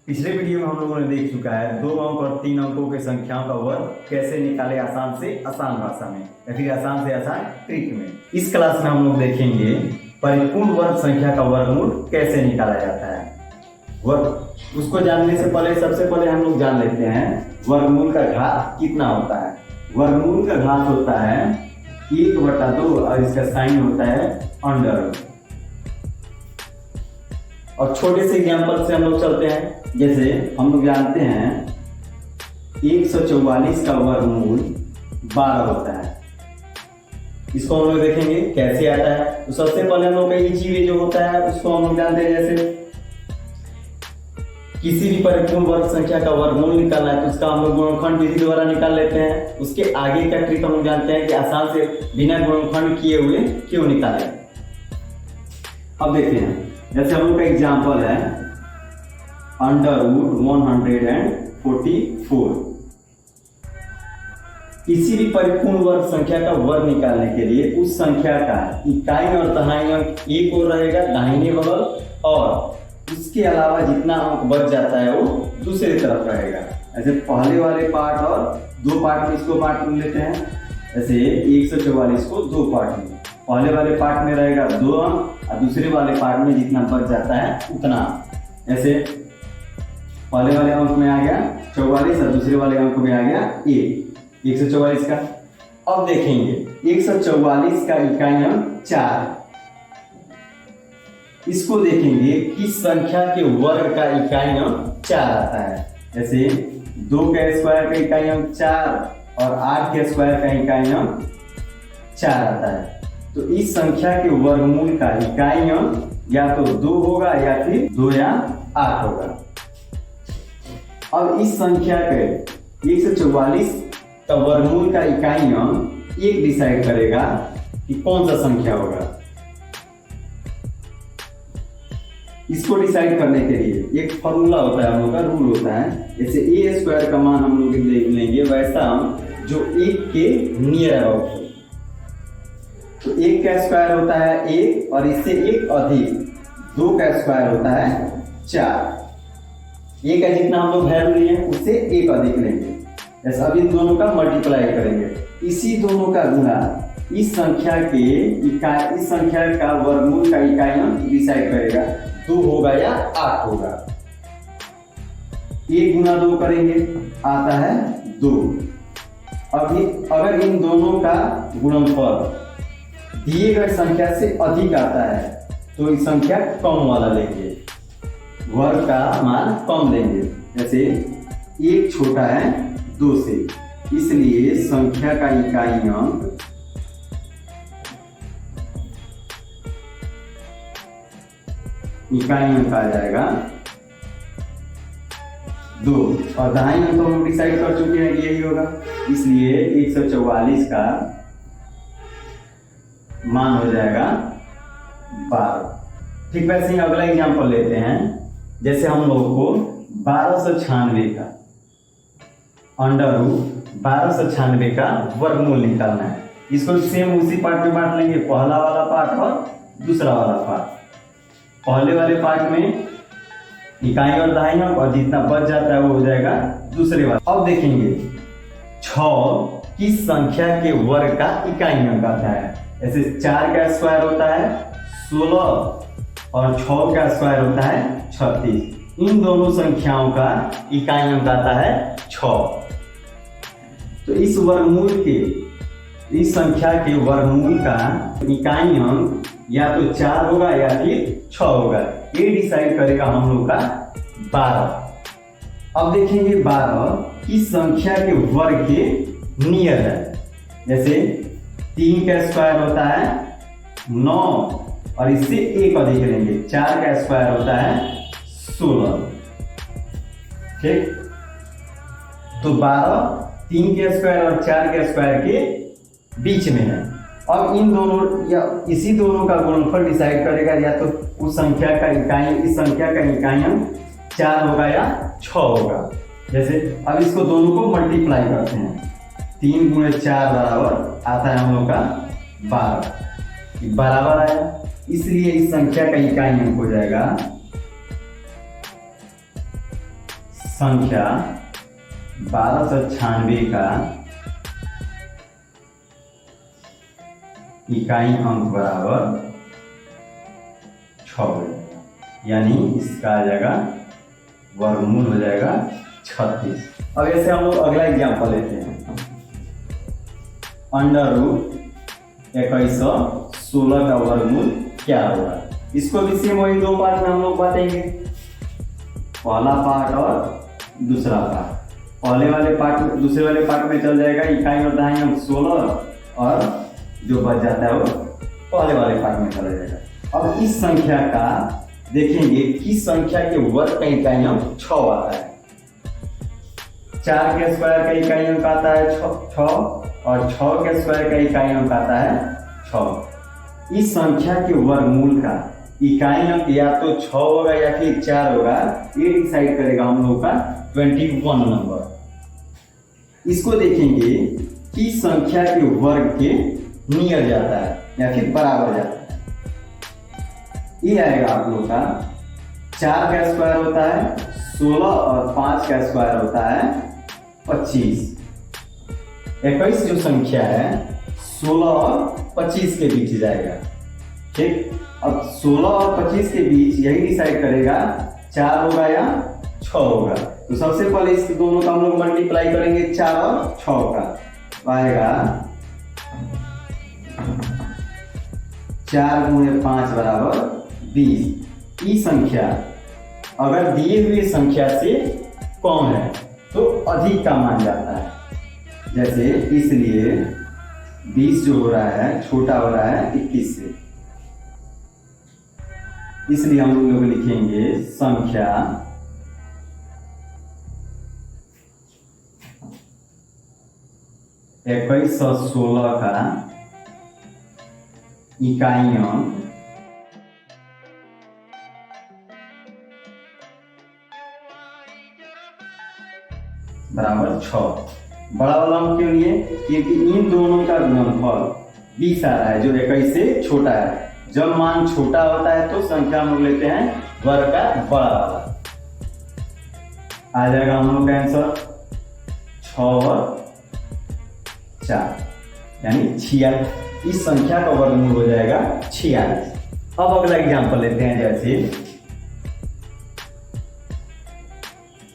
पिछले वीडियो में हम लोगों ने देख चुका है 2 अंक और 3 अंकों के संख्याओं का वर्ग कैसे निकाले आसान से आसान भाषा में या फिर आसान से आसान ट्रिक में। इस क्लास में हम लोग देखेंगे परिपूर्ण वर्ग संख्या का वर्गमूल कैसे निकाला जाता है। उसको जानने से पहले सबसे पहले हम लोग जान लेते हैं वर्गमूल का घात कितना होता है। वर्गमूल का घात होता है 1/2 और इसका साइन होता है अंडर। और छोटे से एग्जांपल से हम लोग चलते हैं। जैसे हम लोग जानते हैं 144 का वर्गमूल 12 होता है। इसको हम लोग देखेंगे कैसे आता है। तो सबसे पहले हम लोग का इजी वे जो होता है उसको हम लोग जानते हैं। जैसे किसी भी परिपूर्ण वर्ग संख्या का वर्गमूल निकालना है तो उसका हम लोग गुणनखंड विधि द्वारा निकाल लेते हैं। उसके आगे का ट्रिक हम लोग जानते हैं कि आसान से बिना गुणनखंड किए हुए क्यों निकालें। अब देखते हैं, जैसे हम लोग का एग्जाम्पल है √144। किसी भी परिपूर्ण वर्ग संख्या का वर्ग निकालने के लिए उस संख्या का इकाई और दहाई अंक एक और रहेगा दाहिने बगल, और उसके अलावा जितना अंक बच जाता है वो दूसरी तरफ रहेगा। ऐसे पहले वाले पार्ट और दो पार्ट में इसको बांट लेते हैं। ऐसे 144 को दो पार्ट में, पहले वाले पार्ट में रहेगा 2 अंक और दूसरे वाले पार्ट में जितना बच जाता है उतना। ऐसे पहले वाले अंक में आ गया 44 और दूसरे वाले अंक में आ गया 144 का। अब देखेंगे 144 का इकाई अंक 4। इसको देखेंगे किस संख्या के वर्ग का इकाई अंक 4 आता है। जैसे 2 का स्क्वायर का इकाई अंक 4 और 8 के स्क्वायर का इकाई अंक 4 आता है। तो इस संख्या के वर्गमूल का इकाई अंक या तो 2 होगा या फिर 2 या 8 होगा। अब इस संख्या के 144 का वर्गमूल का इकाई अंक 1 डिसाइड करेगा कि कौन सा संख्या होगा। इसको डिसाइड करने के लिए एक फॉर्मूला होता है, हम लोग का रूल होता है। जैसे ए स्क्वायर का मान हम लोग लेंगे वैसा हम जो 1 के नियर अबाउट हो। तो 1 का स्क्वायर होता है 1 और इससे 1 अधिक 2 का स्क्वायर होता है 4। 1 का जितना हम लोग वैल्यू लिए उससे 1 अधिक लेंगे। जैसा अब इन दोनों का मल्टीप्लाई करेंगे, इसी दोनों का गुणा इस संख्या के इकाई, इस संख्या का वर्गमूल का इकाई अंक डिसाइड करेगा 2 होगा या 8 होगा। 1 गुना 2 करेंगे आता है 2। अभी अगर इन दोनों का गुणनफल दिए गए संख्या से अधिक आता है तो इस संख्या कम वाला लेंगे, वर्ग का मान कम लेंगे। जैसे 1 छोटा है 2 से, इसलिए संख्या का इकाई अंक आ जाएगा 2 और दाहिने अंक तो हम डिसाइड कर चुके हैं कि यही होगा, इसलिए 144 का मान हो जाएगा 12। ठीक वैसे ही अगला एग्जांपल लेते हैं। जैसे हम लोग को 1296 का √1296 का वर्गमूल निकालना है। इसको सेम उसी पार्ट में बांट लेंगे, पहला वाला पार्ट और दूसरा वाला पार्ट। पहले वाले पार्ट में इकाई और दहाई अंक और जितना बच जाता है वो हो जाएगा दूसरे वाले। अब देखेंगे 6 किस संख्या के वर्ग का इकाई अंक आता है। ऐसे 4 का स्क्वायर होता है 16 और 6 का स्क्वायर होता है 36। इन दोनों संख्याओं का इकाई अंक आता है 6। तो इस संख्या के वर्गमूल का इकाई अंक या तो 4 होगा या फिर 6 होगा। ये डिसाइड करेगा हम लोग का 12। अब देखेंगे 12 किस संख्या के वर्ग के नियर है। जैसे 3 का स्क्वायर होता है 9 और इससे 1 अधिक लेंगे, 4 का स्क्वायर होता है 16। ठीक, तो 12 3 के स्क्वायर और 4 के स्क्वायर के बीच में है। अब इन दोनों या इसी दोनों का गुणनफल डिसाइड करेगा या तो उस संख्या का इकाई, इस संख्या का इकाई अंक 4 होगा या 6 होगा। जैसे अब इसको दोनों को मल्टीप्लाई करते हैं, 3 गुणे 4 बराबर आता है हम लोग का 12, बराबर आया, इसलिए इस संख्या का इकाई अंक हो जाएगा संख्या 1296 का इकाई अंक बराबर 6, यानी इसका आ जाएगा वर्गमूल हो जाएगा 36। अब ऐसे हम लोग अगला एग्जांपल लेते हैं। √2116 का वर्गमूल क्या होगा। इसको भी सेम वही दो पार्ट में हम लोग बांटेंगे, पहला पार्ट और दूसरा पार्ट। पहले वाले पार्ट में दूसरे वाले पार्ट में चल जाएगा इकाई और दहाई अंक 16 और जो बच जाता है वो पहले वाले पार्ट में चला जाएगा। अब इस संख्या का देखेंगे किस संख्या के वर्ग का इकाई अंक 6 आता है। 4 के स्क्वायर का इकाई अंक आता है 6 और 6 के स्क्वायर का इकाई अंक आता है 6। इस संख्या के वर्गमूल का इकाई अंक या तो 6 होगा या फिर 4 होगा, ये डिसाइड करेगा हम लोग का 21 नंबर। इसको देखेंगे किस संख्या के वर्ग के नियर जाता है या फिर बराबर जाता है। ये आएगा आप लोग का 4 का स्क्वायर होता है 16 और 5 का स्क्वायर होता है 25। 21 जो संख्या है 16 और 25 के बीच जाएगा। ठीक, अब 16 और 25 के बीच यही डिसाइड करेगा 4 होगा या 6 होगा। तो सबसे पहले इस दोनों का हम लोग मल्टीप्लाई करेंगे 4 और 6 का, तो आएगा 4 गुणे 5 बराबर 20। ये संख्या अगर दिए हुए संख्या से कम है तो अधिक का मान जाता है। जैसे इसलिए 20 जो हो रहा है छोटा हो रहा है 21 से, इसलिए हम लोग लिखेंगे संख्या 2116 का इकाई अंक बराबर 6। बड़ा वाला अंक क्यों लिए, क्योंकि इन दोनों का गुणनफल 20 आ रहा है जो 21 से छोटा है। जब मान छोटा होता है तो संख्या हम लोग लेते हैं वर्ग का बड़ा वाला। आ जाएगा हम लोग का आंसर 6 और 4 यानी 46। इस संख्या का वर्गमूल हो जाएगा 46। अब अगला एग्जांपल लेते हैं, जैसे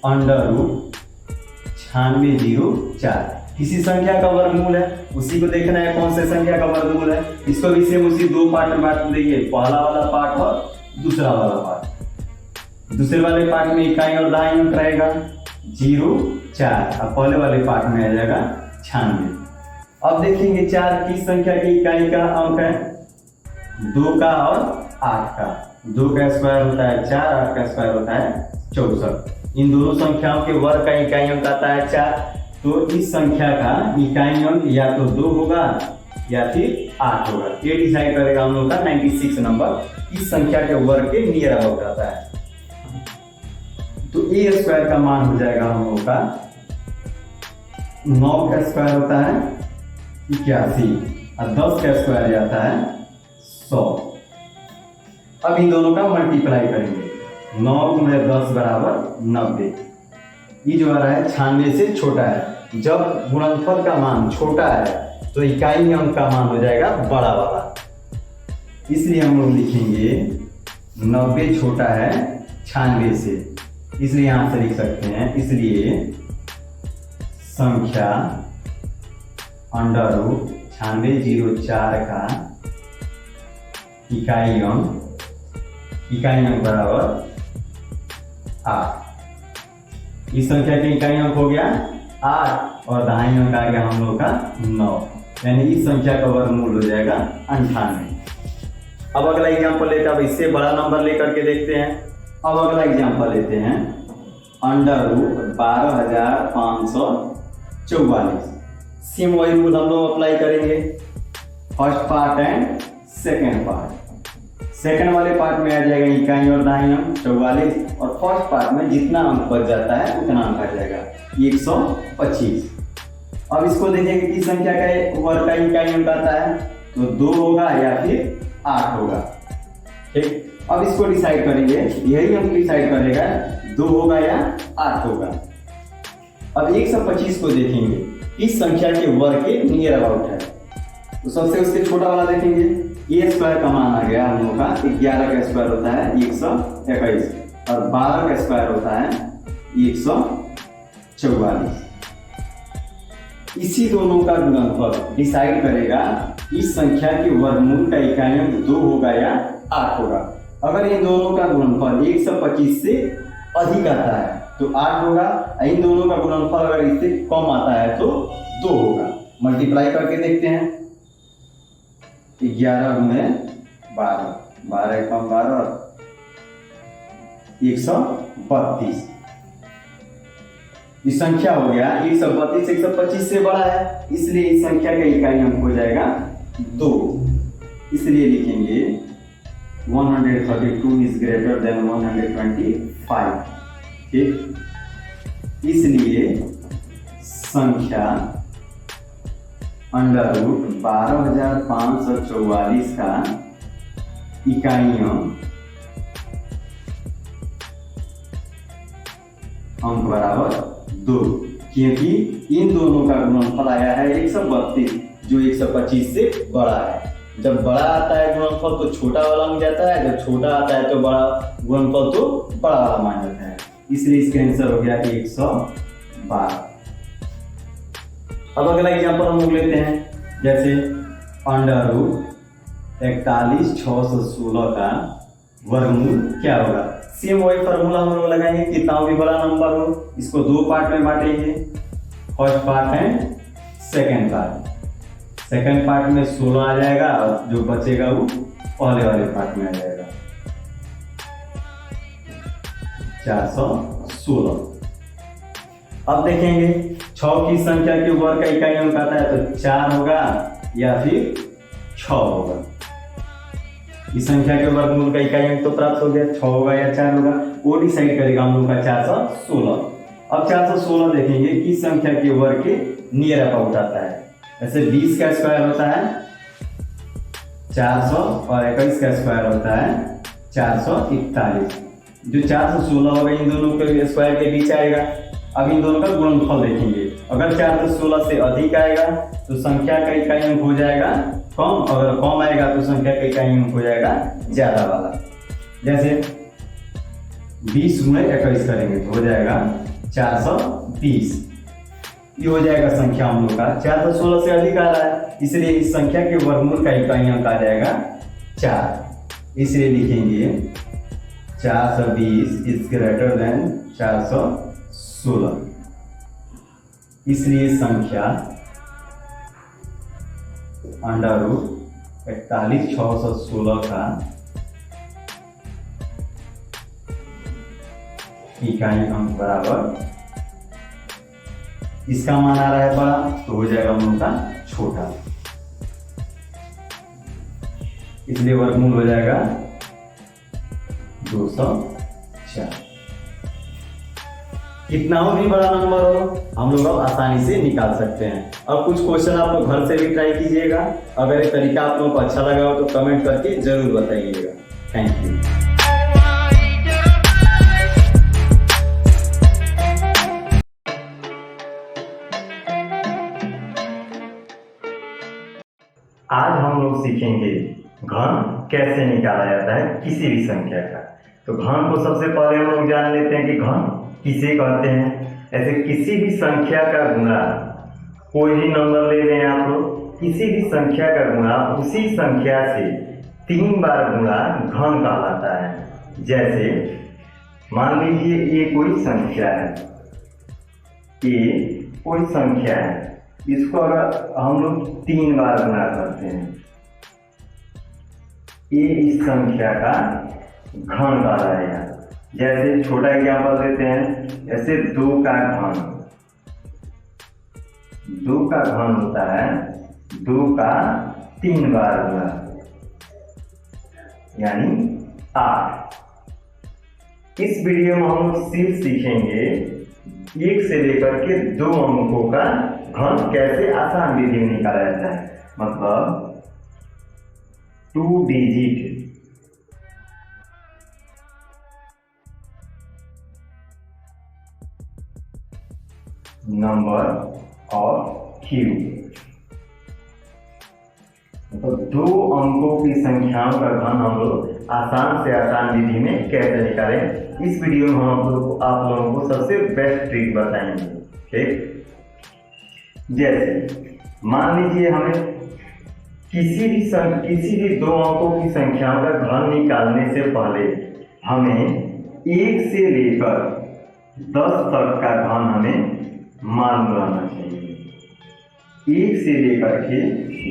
√9604 किसी संख्या का वर्गमूल है, उसी को देखना है कौन से संख्या का वर्गमूल है। इसको भी सेम उसी दो पार्ट में बांट देंगे, पहला वाला पार्ट और दूसरा वाला पार्ट। दूसरे वाले पार्ट में इकाई और दहाई अंक रहेगा 0 4 और पहले वाले पार्ट में आ जाएगा 96। अब देखेंगे 4 किस संख्या की इकाई का अंक है, 2 का और 8 का। 2 का स्क्वायर होता है 4, 8 का स्क्वायर होता है 64। इन दोनों संख्याओं के वर्ग का इकाई अंक आता है 4। तो इस संख्या का इकाई अंक या तो 2 होगा या फिर 8 होगा। ये डिसाइड करेगा हम लोग का 96 नंबर। इस संख्या के वर्ग के नियर अबाउट आता है। तो ए स्क्वायर का मान हो जाएगा हम लोग का 9 का स्क्वायर होता है 81 और 10 का स्क्वायर जाता है 100। अब इन दोनों का मल्टीप्लाई करेंगे, 9 गुणे 10 बराबर 90। ये जो आ रहा है 96 से छोटा है। जब गुणनफल का मान छोटा है तो इकाई अंक का मान हो जाएगा बड़ा वाला, इसलिए हम लोग लिखेंगे 90 छोटा है 96 से, इसलिए यहां से लिख सकते हैं। इसलिए संख्या √9604 का इकाई अंक बराबर 8। इस संख्या के इकाई अंक हो गया 8 और दहाई अंक आ गया हम लोग का 9, यानी इस संख्या का वर्गमूल हो जाएगा 98। अब अगला एग्जांपल लेते हैं, अब इससे बड़ा नंबर लेकर के देखते हैं। अब अगला एग्जांपल लेते हैं √12544। सेम वही रूल हम लोग अप्लाई करेंगे, first part and second part. Second वाले पार्ट में आ जाएगा इकाई और दहाई अंक 44 और फर्स्ट पार्ट में जितना अंक बच जाता है उतना अंक आ जाएगा 125। अब इसको देखेंगे कि संख्या का वर्ग का इकाई अंक आता है तो 2 होगा या फिर 8 होगा। ठीक, अब इसको डिसाइड करेंगे, यही अंक डिसाइड करेगा 2 होगा या 8 होगा। अब 125 को देखेंगे इस संख्या के वर्ग के नियर अबाउट है, तो सबसे उसके छोटा वाला देखेंगे। ए स्क्वायर का मान आ गया हम लोग का 11 का स्क्वायर होता है 121 और 12 का स्क्वायर होता है 144। इसी दोनों का गुणनफल डिसाइड करेगा इस संख्या के वर्गमूल का इकाई अंक 2 होगा या 8 होगा। अगर इन दोनों का गुणनफल 125 से अधिक आता है तो 8 होगा, इन दोनों का गुणनफल अगर इससे कम आता है तो 2 होगा। मल्टीप्लाई करके देखते हैं। 11 गुणे 12, 12 कम 12, 132। इस संख्या हो गया 132 125 से बड़ा है, इसलिए इस संख्या का इकाई अंक हो जाएगा 2। इसलिए लिखेंगे 132 इज ग्रेटर देन 125। ठीक, इसलिए संख्या अंडर रूट 12,544 का इकाई अंक बराबर 2, क्योंकि इन दोनों का गुणनफल आया है 132 जो 125 से बड़ा है। जब बड़ा आता है गुणनफल तो छोटा वाला मान जाता है, जब छोटा आता है तो बड़ा गुणनफल तो बड़ा वाला मान जाता है। इसलिए इसका आंसर हो गया 112। अब अगला एग्जांपल हम लोग लेते हैं, जैसे अंडर रूट 41,616 का वर्गमूल क्या होगा। सेम वही फॉर्मूला हम लोग लगाएंगे, कितना भी बड़ा नंबर हो इसको 2 पार्ट में बांटेंगे। First part and second part. Second part में 16 आ जाएगा और जो बचेगा वो पहले वाले पार्ट में आ जाएगा 416। अब देखेंगे 6 की संख्या के वर्ग का इकाई अंक आता है तो 4 होगा या फिर 6 होगा। इस संख्या के वर्गमूल का इकाई अंक तो प्राप्त हो गया, 6 होगा या 4 होगा, वो डिसाइड करेगा हम लोग का 416। अब 416 देखेंगे किस संख्या के वर्ग के नियर अबाउट आता है। ऐसे 20 का स्क्वायर होता है 400 और 21 का स्क्वायर होता है 441। जो 416 होगा इन दोनों के स्क्वायर के बीच आएगा। अब इन दोनों का गुणनफल देखेंगे, अगर 416 से अधिक आएगा तो संख्या का इकाई अंक हो जाएगा कम, अगर कम आएगा तो संख्या का इकाई अंक हो जाएगा ज्यादा वाला। जैसे 20 गुणे 21 करेंगे तो हो जाएगा 420। ये हो जाएगा संख्या हम लोग का 416 से अधिक आ रहा है, इसलिए इस संख्या के वर्गमूल का इकाई अंक आ जाएगा 4। इसलिए लिखेंगे 420 इज ग्रेटर देन 416। इसलिए संख्या अंडर रूट 41,616 का इकाई अंक बराबर, इसका मान आ रहा है बड़ा तो हो जाएगा हम लोग का छोटा, इसलिए वर्गमूल हो जाएगा 204। कितना भी बड़ा नंबर हो हम लोग अब आसानी से निकाल सकते हैं। अब कुछ क्वेश्चन आप लोग घर से भी ट्राई कीजिएगा। अगर ये तरीका आप लोगों को अच्छा लगा हो तो कमेंट करके जरूर बताइएगा। Thank you. आज हम लोग सीखेंगे घन कैसे निकाला जाता है किसी भी संख्या का। तो घन को सबसे पहले हम लोग जान लेते हैं कि घन किसे कहते हैं। ऐसे किसी भी संख्या का गुणा, कोई भी नंबर ले लें आप लोग, किसी भी संख्या का गुणा उसी संख्या से 3 बार गुणा घन कहलाता है। जैसे मान लीजिए ये कोई संख्या है, ये कोई संख्या है, इसको अगर हम लोग 3 बार गुणा करते हैं, ये इस संख्या का घन कहलाएगा। जैसे छोटा एग्जाम्पल देते हैं, जैसे 2 का घन, 2 का घन होता है 2 का 3 बार गुणा, यानी 8। इस वीडियो में हम लोग सिर्फ सीखेंगे 1 से लेकर के 2 अंकों का घन कैसे आसान विधि में निकाला जाता है। मतलब 2 डिजिट नंबर और क्यूब, मतलब 2 अंकों की संख्याओं का घन हम लोग आसान से आसान विधि में कैसे निकालें, इस वीडियो में हम आप लोगों को सबसे बेस्ट ट्रिक बताएंगे। ठीक, जैसे मान लीजिए हमें किसी भी दो अंकों की संख्याओं का घन निकालने से पहले हमें 1 से लेकर 10 तक का घन हमें मालूम रहना चाहिए। 1 से लेकर के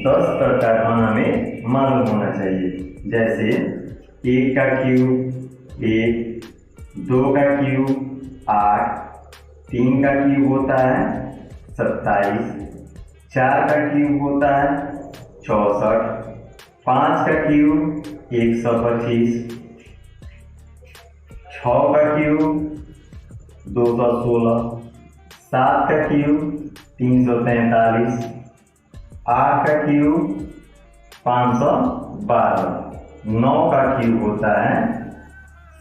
10 तक का घन हमें मालूम होना चाहिए। जैसे 1 का क्यूब 1, 2 का क्यूब 8, 3 का क्यूब होता है 27, 4 का क्यूब होता है 64, 5 का क्यूब 125, 6 का क्यूब 216, 7 का क्यूब 343, 8 का क्यूब 512, 9 का क्यूब होता है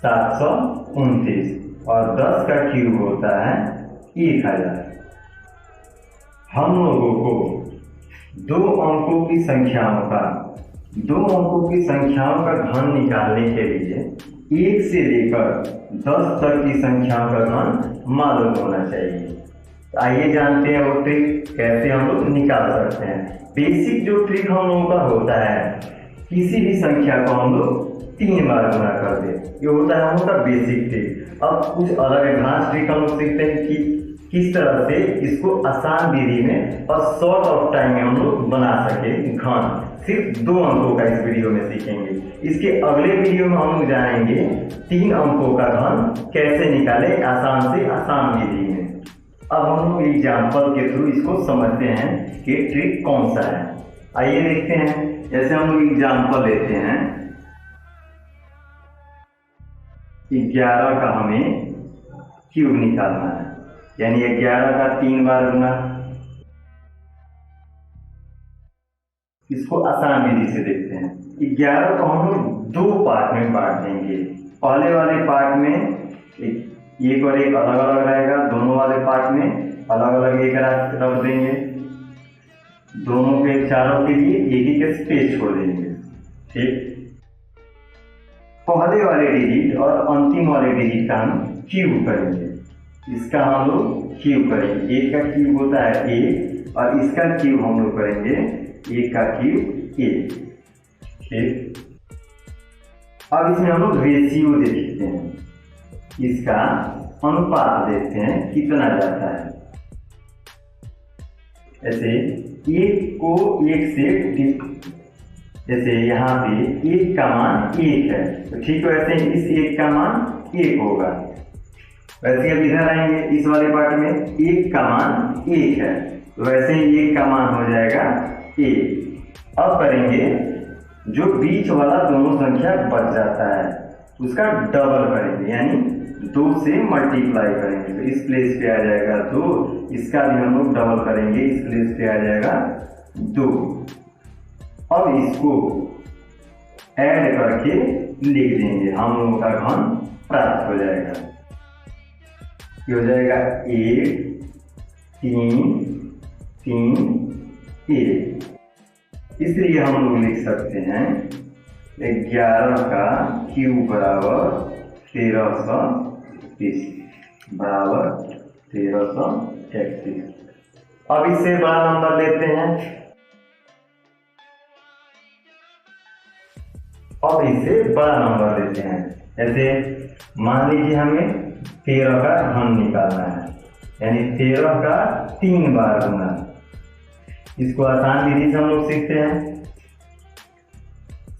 729 और 10 का क्यूब होता है 1000। हम लोगों को दो अंकों की संख्याओं का घन निकालने के लिए 1 से लेकर 10 तक की संख्याओं का घन मालूम होना चाहिए। आइए जानते हैं वो ट्रिक कैसे हम लोग निकाल सकते हैं। बेसिक जो ट्रिक हम लोगों का होता है, किसी भी संख्या को हम लोग 3 बार गुणा कर दे, ये होता है हम लोग का बेसिक ट्रिक। अब कुछ अलग एडवांस ट्रिक हम लोग सीखते हैं कि किस तरह से इसको आसान विधि में और शॉर्ट ऑफ टाइम में हम लोग बना सके घन। सिर्फ 2 अंकों का इस वीडियो में सीखेंगे। इसके अगले वीडियो में हम लोग जानेंगे 3 अंकों का घन कैसे निकाले आसान से आसान विधि में। अब हम लोग एग्जाम्पल के थ्रू इसको समझते हैं कि ट्रिक कौन सा है। आइए देखते हैं। जैसे हम लोग एग्जाम्पल लेते हैं 11 का हमें क्यूब निकालना है, यानी 11 का 3 बार गुना। इसको आसान विधि से देखते हैं। 11 को हम लोग 2 पार्ट में बांट देंगे। पहले वाले पार्ट में एक और एक अलग अलग रहेगा, दोनों वाले पार्ट में अलग अलग एक रख देंगे। दोनों के चारों के लिए एक एक स्पेस छोड़ देंगे। ठीक, पहले वाले डिजिट और अंतिम वाले डिजिट का हम क्यूब करेंगे। इसका हम लोग क्यूब करेंगे। 1 का क्यूब होता है 1 और इसका क्यूब हम लोग करेंगे 1 का क्यूब 1। ठीक, अब इसमें हम लोग रेशियो देखते हैं, इसका अनुपात देखते हैं कितना जाता है। ऐसे 1 को 1 से, जैसे यहाँ पे 1 का मान 1 है तो ठीक वैसे इस 1 का मान 1 होगा। वैसे अब इधर आएंगे इस वाले पार्ट में 1 का मान 1 है तो वैसे ही 1 का मान हो जाएगा 1। अब करेंगे जो बीच वाला दोनों संख्या बच जाता है उसका डबल करेंगे, यानी 2 से मल्टीप्लाई करेंगे तो इस प्लेस पे आ जाएगा 2। इसका भी हम लोग डबल करेंगे, इस प्लेस पे आ जाएगा 2। अब इसको ऐड करके लिख देंगे, हम लोगों का घन प्राप्त हो जाएगा। ये हो जाएगा 1 3 3 1। इसलिए हम लोग लिख सकते हैं 11 का क्यूब बराबर 1331 बराबर 1331। अब इससे बड़ा नंबर लेते हैं। अब इससे बड़ा नंबर लेते हैं। जैसे मान लीजिए हमें 13 का घन निकालना है, यानी 13 का 3 बार गुना। इसको आसान विधि से हम लोग सीखते हैं।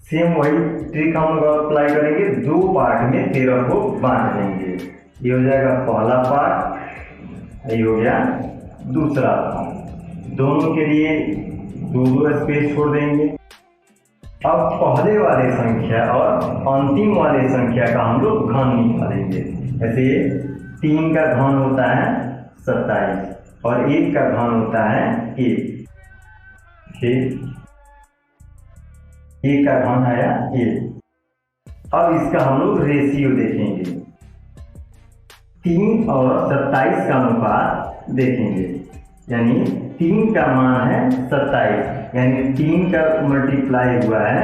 सेम वही ट्रिक हम लोग अप्लाई करेंगे। 2 पार्ट में 13 को बांट देंगे। ये हो जाएगा पहला पार्ट, ये हो गया दूसरा पार्ट। दोनों के लिए 2 स्पेस छोड़ देंगे। अब पहले वाले संख्या और अंतिम वाले संख्या का हम लोग घन निकालेंगे। जैसे 3 का घन होता है 27 और 1 का घन होता है 1। ठीक, 1 का घन आया 1। अब इसका हम लोग रेशियो देखेंगे, 3 और 27 का अनुपात देखेंगे। यानी 3 का मान है 27, यानी 3 का मल्टीप्लाई हुआ है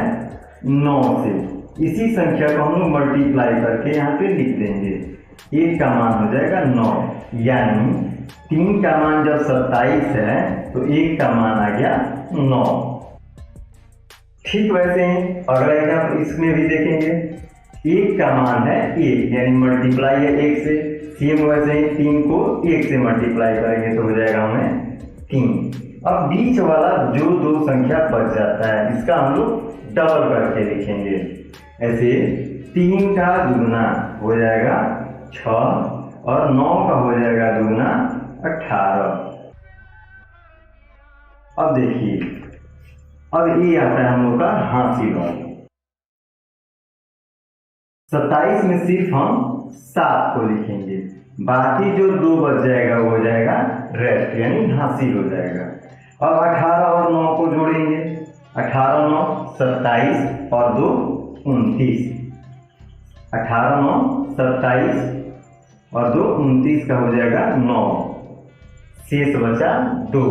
9 से। इसी संख्या को हम लोग मल्टीप्लाई करके यहाँ पे लिख देंगे। 1 का मान हो जाएगा 9, यानी 3 का मान जब 27 है तो 1 का मान आ गया 9। ठीक वैसे ही अगला एग्जाम्पल इसमें भी देखेंगे, 1 का मान है 1, यानी मल्टीप्लाई है 1 से। सेम वैसे ही 3 को 1 से मल्टीप्लाई करेंगे तो हो जाएगा हमें 3। अब बीच वाला जो दो संख्या बच जाता है इसका हम लोग डबल करके लिखेंगे। ऐसे 3 का दुगना हो जाएगा 6 और 9 का हो जाएगा दुगना 18। अब देखिए, अब ये आता है हम लोग का हासिल वाला। 27 में सिर्फ हम 7 को लिखेंगे, बाकी जो 2 बच जाएगा वो हो जाएगा रेस्ट, यानी हासिल हो जाएगा। अब 18 और 9 को जोड़ेंगे, 18 9 27 और 2 29, 18 9 27 और 2 29 का हो जाएगा 9, शेष बचा 2।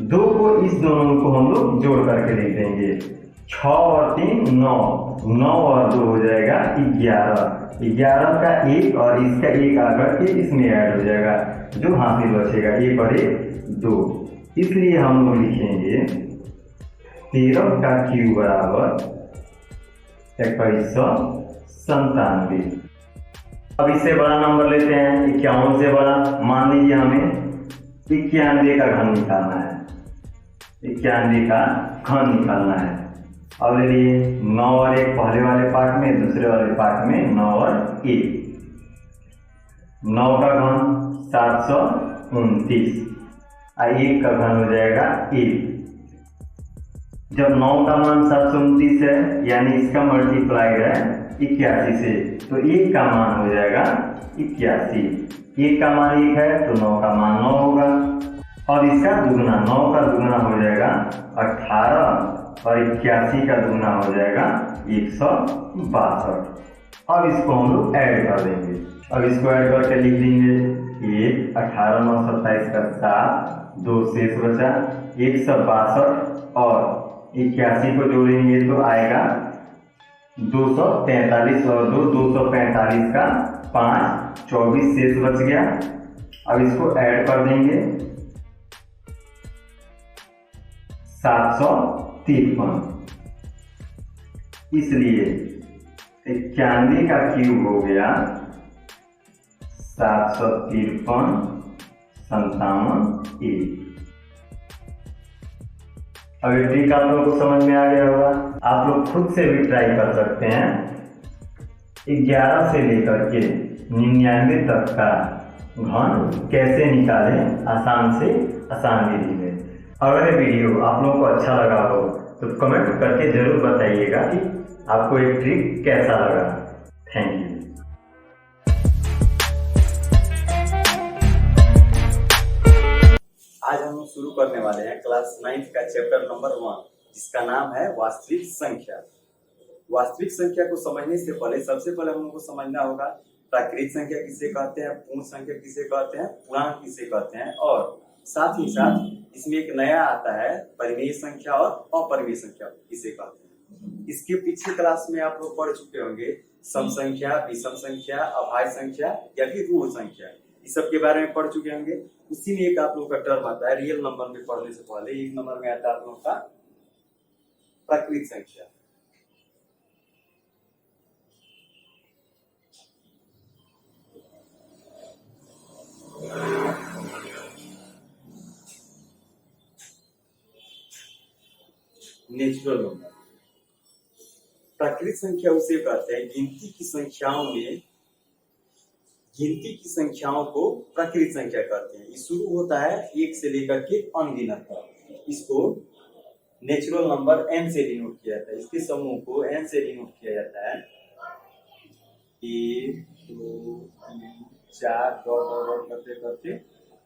2 को इस दोनों को हम लोग जोड़ करके लिख देंगे, 6 और 3 9, 9 और 2 हो जाएगा 11। 11 का 1 और इसका 1 आकर के इसमें ऐड हो जाएगा, जो हासिल बचेगा 1 और 1 2। इसलिए हम लोग लिखेंगे 13 का क्यूब बराबर 2197। अब इससे बड़ा नंबर लेते हैं, 51 से बड़ा। मान लीजिए हमें 91 का घन निकालना है, 91 का घन निकालना है। अब ले लिए 9 और 1 पहले वाले पार्ट में, दूसरे वाले पार्ट में 9 और 1। 9 का घन 729 और 1 का घन हो जाएगा 1। जब 9 का मान 729 है यानी इसका मल्टीप्लाइड है 81 से, तो 1 का मान हो जाएगा 81। 1 का मान 1 है तो 9 का मान 9 होगा। और इसका दुगना, 9 का दुगना हो जाएगा 18 और 81 का दुगना हो जाएगा 162। अब इसको हम लोग ऐड कर देंगे। अब इसको ऐड करके लिख देंगे 1 18 9 27 का 7, 2 शेष बचा 162 और 81 को जोड़ेंगे तो आएगा 243 और 245 का 5, 24 शेष बच गया। अब इसको ऐड कर देंगे 753, इसलिए 91 का क्यूब हो गया 753 57 1। अब ये ट्रिक आप लोगों को समझ में आ गया होगा। आप लोग खुद से भी ट्राई कर सकते हैं। 11 से लेकर के 99 तक का घन कैसे निकालें आसान से आसान विधि में। अगर ये वीडियो आप लोगों को अच्छा लगा हो तो कमेंट करके जरूर बताइएगा कि आपको ये ट्रिक कैसा लगा। Thank you.
आज हम शुरू करने वाले हैं क्लास 9 का चैप्टर नंबर 1, जिसका नाम है वास्तविक संख्या। वास्तविक संख्या को समझने से पहले सबसे पहले हम लोग को समझना होगा प्राकृत संख्या किसे कहते हैं, पूर्ण संख्या किसे कहते हैं, पूर्णांक किसे कहते हैं, और साथ ही साथ इसमें एक नया आता है परिमेय संख्या और अपरिमेय संख्या किसे कहते हैं। इसके पिछले क्लास में आप लोग पढ़ चुके होंगे सम संख्या, विषम संख्या, अभाज्य संख्या या फिर ऋण संख्या, इस सब के बारे में पढ़ चुके होंगे। उसी में एक आप लोग का टर्म आता है रियल नंबर में पढ़ने से पहले, एक नंबर में आता है आप लोग का प्राकृत संख्या। Natural number. प्राकृत संख्या उसे कहते हैं गिनती की संख्याओं को प्राकृत संख्या कहते हैं। ये शुरू होता है 1 से लेकर के अनगिनत तक। इसको नेचुरल नंबर n से डिनोट किया जाता है। इसके समूह को n से डिनोट किया जाता है। 1 2 3 4 डॉट करते करते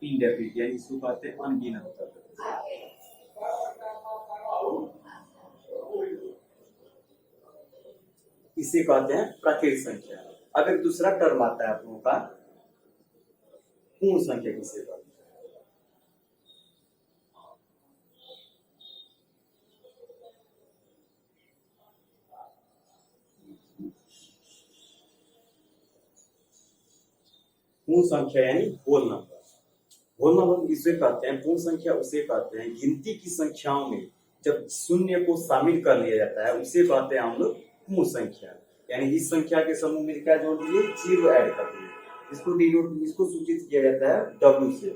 इंडेफिनिट, यानी इसको कहते हैं अनगिनत तक। इसे कहते हैं प्राकृत संख्या। अब एक दूसरा टर्म आता है आप लोगों का पूर्ण संख्या किसे कहते हैं। पूर्ण संख्या यानी होल नंबर। होल नंबर इसे कहते हैं, पूर्ण संख्या उसे कहते हैं गिनती की संख्याओं में जब शून्य को शामिल कर लिया जाता है उसे कहते हैं हम लोग पूर्ण संख्या। यानी इस संख्या के समूह में क्या जोड़ दिए, जीरो ऐड कर दिए। इसको सूचित किया जाता है W से।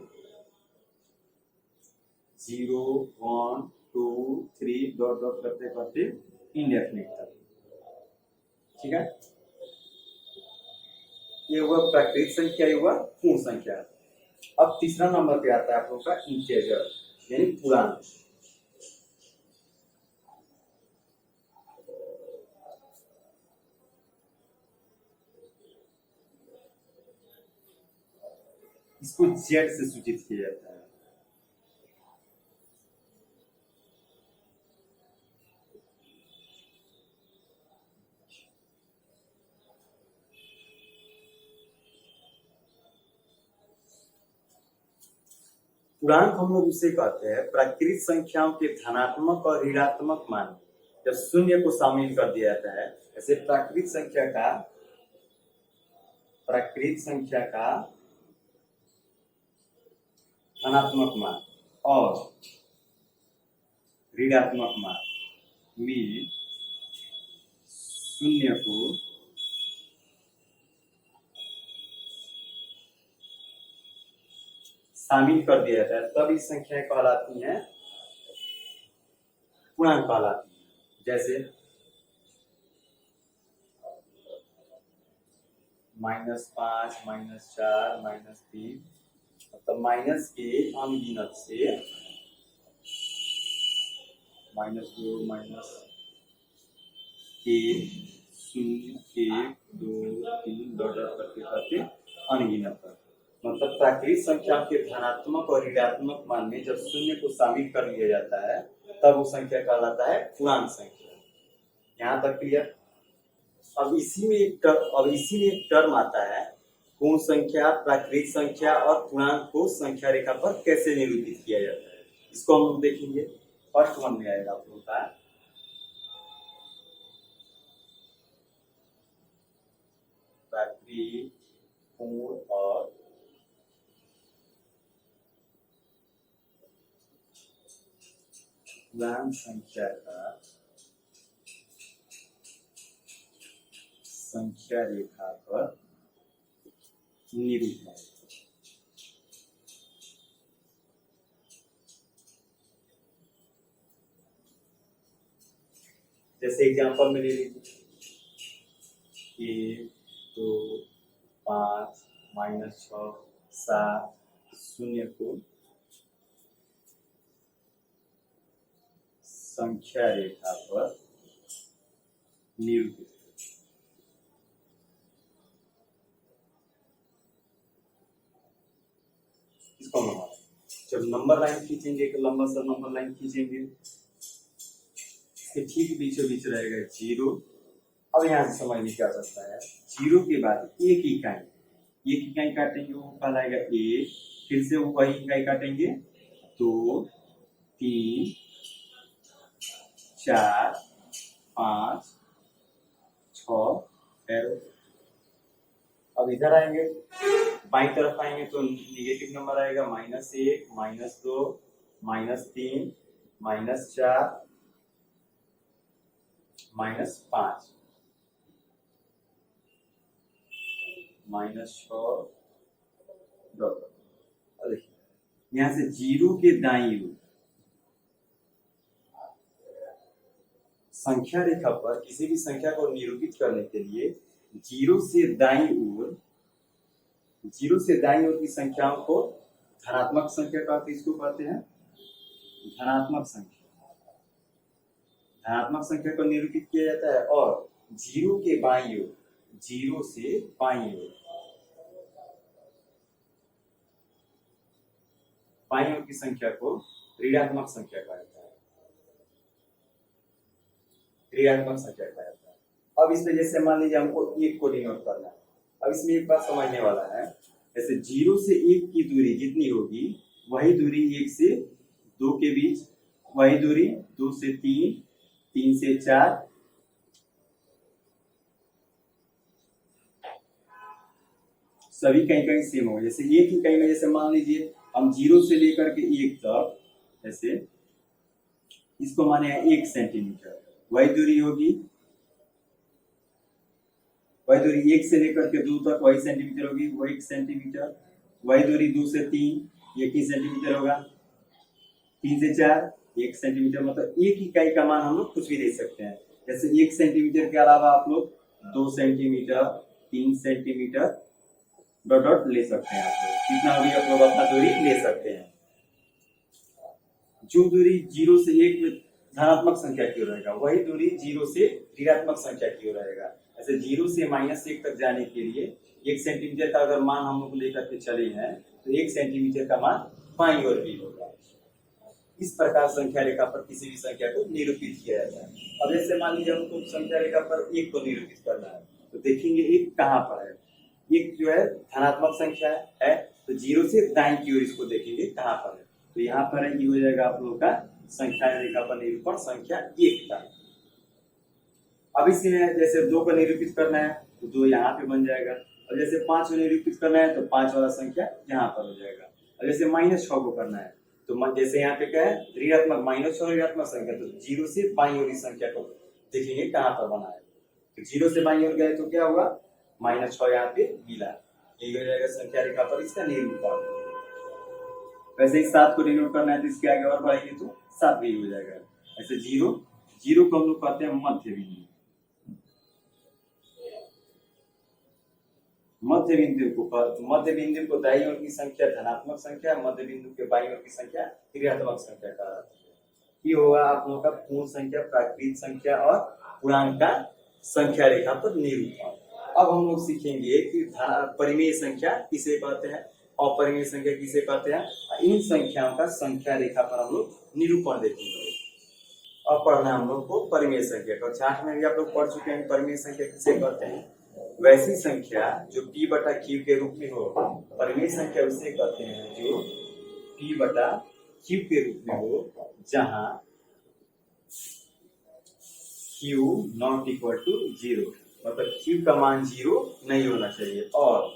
0 1 2 3 डॉट डॉट करते करते इंडेफिनिट तक। ठीक है, ये हुआ प्राकृतिक संख्या, ये हुआ पूर्ण संख्या। अब तीसरा नंबर पे आता है आप लोगों का इंटीजर यानी पूर्णांक। इसको जेड से सूचित किया जाता है। पूर्णांक हम लोग उसे कहते हैं प्राकृतिक संख्याओं के धनात्मक और ऋणात्मक मान जब शून्य को शामिल कर दिया जाता है। ऐसे प्राकृतिक संख्या का धनात्मक मान और ऋणात्मक मान में शून्य को शामिल कर दिया जाता है तब इस संख्याएं कहलाती हैं पूर्णांक कहलाती हैं। जैसे -5 -4 -3 मतलब माइनस के अनगिनत से -2 -1 0 1 2 3 डॉट डॉट करते करते अनगिनत तक। मतलब प्राकृतिक संख्या के धनात्मक और ऋणात्मक मान में जब शून्य को शामिल कर लिया जाता है तब वो संख्या कहलाता है पूर्णांक संख्या। यहाँ तक क्लियर। अब इसी में एक टर्म आता है पूर्ण संख्या, प्राकृतिक संख्या और पूर्णांक को संख्या रेखा पर कैसे निरूपित किया जाता है, इसको हम लोग देखेंगे। फर्स्ट वन में आएगा आप लोगों का प्राकृतिक, पूर्ण और पूर्णांक संख्या का संख्या रेखा पर निरूपण। जैसे एग्जांपल में ले लीजिए 1 2 5 -6 7 0 को संख्या रेखा पर निरूपित। इसको हम जब नंबर लाइन खींचेंगे, एक लंबा सा नंबर लाइन खींचेंगे, इसके ठीक बीचों बीच रहेगा 0। अब यहाँ से समझ में क्या सकता है, 0 के बाद एक इकाई काटेंगे वो कहलाएगा 1। फिर से वो वही इकाई काटेंगे 2 3 4 5 6 एरो। अब इधर आएंगे, बाईं तरफ आएंगे तो निगेटिव नंबर आएगा -1 -2 -3 -4 -5 -6 डॉट। देखिए यहाँ से 0 के दाईं ओर संख्या रेखा पर किसी भी संख्या को निरूपित करने के लिए 0 से दाईं ओर की संख्याओं को धनात्मक संख्या कहते हैं। इसको कहते हैं धनात्मक संख्या। धनात्मक संख्या को निरूपित किया जाता है। और 0 के बाईं ओर, 0 से बाईं ओर की संख्या को ऋणात्मक संख्या कहा जाता है। ऋणात्मक संख्या कहा जाता है। अब इसमें जैसे मान लीजिए हमको 1 को डिनोट करना है। अब इसमें एक बात समझने वाला है, जैसे 0 से 1 की दूरी जितनी होगी वही दूरी 1 से 2 के बीच, वही दूरी 2 से 3, 3 से 4, सभी कहीं कहीं सेम होगा। जैसे एक ही कहीं में, जैसे मान लीजिए हम 0 से लेकर के 1 तक, जैसे इसको माने 1 सेंटीमीटर, वही दूरी होगी, वही दूरी 1 से लेकर के 2 तक वही सेंटीमीटर होगी, वही 1 सेंटीमीटर। वही दूरी 2 से 3 1 ही सेंटीमीटर होगा, 3 से 4 1 सेंटीमीटर। मतलब एक इकाई का मान हम लोग कुछ भी दे सकते हैं। जैसे 1 सेंटीमीटर के अलावा आप लोग 2 सेंटीमीटर, 3 सेंटीमीटर डॉट डॉट ले सकते हैं। आप लोग कितना भी आप लोग अपना दूरी ले सकते हैं। जो दूरी 0 से 1 में धनात्मक संख्या की ओर रहेगा, वही दूरी 0 से ऋणात्मक संख्या की ओर रहेगा। ऐसे 0 से -1 तक जाने के लिए 1 सेंटीमीटर का अगर मान हम लोग लेकर के चले हैं, तो 1 सेंटीमीटर का मान बाईं ओर भी होगा। इस प्रकार संख्या रेखा पर किसी भी संख्या को निरूपित किया जाता है। अब जैसे मान लीजिए हमको संख्या रेखा पर 1 को निरूपित करना है, तो देखेंगे 1 कहाँ पर है। 1 जो है धनात्मक संख्या है, तो 0 से दाईं की ओर इसको देखेंगे कहाँ पर है। तो यहाँ पर है, ये हो जाएगा आप लोगों का संख्या रेखा पर निरूपण संख्या 1 का। अब इसमें जैसे 2 को निरूपित करना है, तो 2 यहाँ पे बन जाएगा। और जैसे 5 को निरूपित करना है, तो 5 वाला संख्या यहाँ पर हो जाएगा। और जैसे -6 को करना है, तो जैसे यहाँ पे क्या है, ऋणात्मक -6 ऋणात्मक संख्या, तो 0 से बाईं ओर संख्या को देखेंगे कहाँ पर बना है। तो 0 से बाईं ओर गए तो क्या हुआ, -6 यहाँ पे मिला। ये हो जाएगा संख्या रेखा पर इसका निरूपण। वैसे ही 7 को डिनोट करना है, तो इसके आगे और बढ़ाएंगे तो 7 भी हो जाएगा। ऐसे 0 को हम लोग कहते हैं मध्य बिंदु। मध्य बिंदु को दाईं ओर की संख्या धनात्मक संख्या, मध्य बिंदु के बाईं ओर की संख्या ऋणात्मक संख्या का ये होगा आप लोगों का पूर्ण संख्या, प्राकृत संख्या और पूर्णांक का संख्या रेखा पर निरूपण। अब हम लोग सीखेंगे कि परिमेय संख्या किसे कहते हैं, अपरिमेय संख्या किसे कहते हैं। इन संख्याओं का संख्या रेखा पर हम लोग निरूपण देखेंगे। अब पढ़ना हम लोग को परिमेय संख्या का। 8 में भी आप लोग पढ़ चुके हैं परिमेय संख्या किसे कहते हैं। वैसी संख्या जो p बटा q के रूप में हो, परिमेय संख्या उसे कहते हैं जो p बटा q के रूप में हो, जहां q नॉट इक्वल टू 0, मतलब q का मान 0 नहीं होना चाहिए। और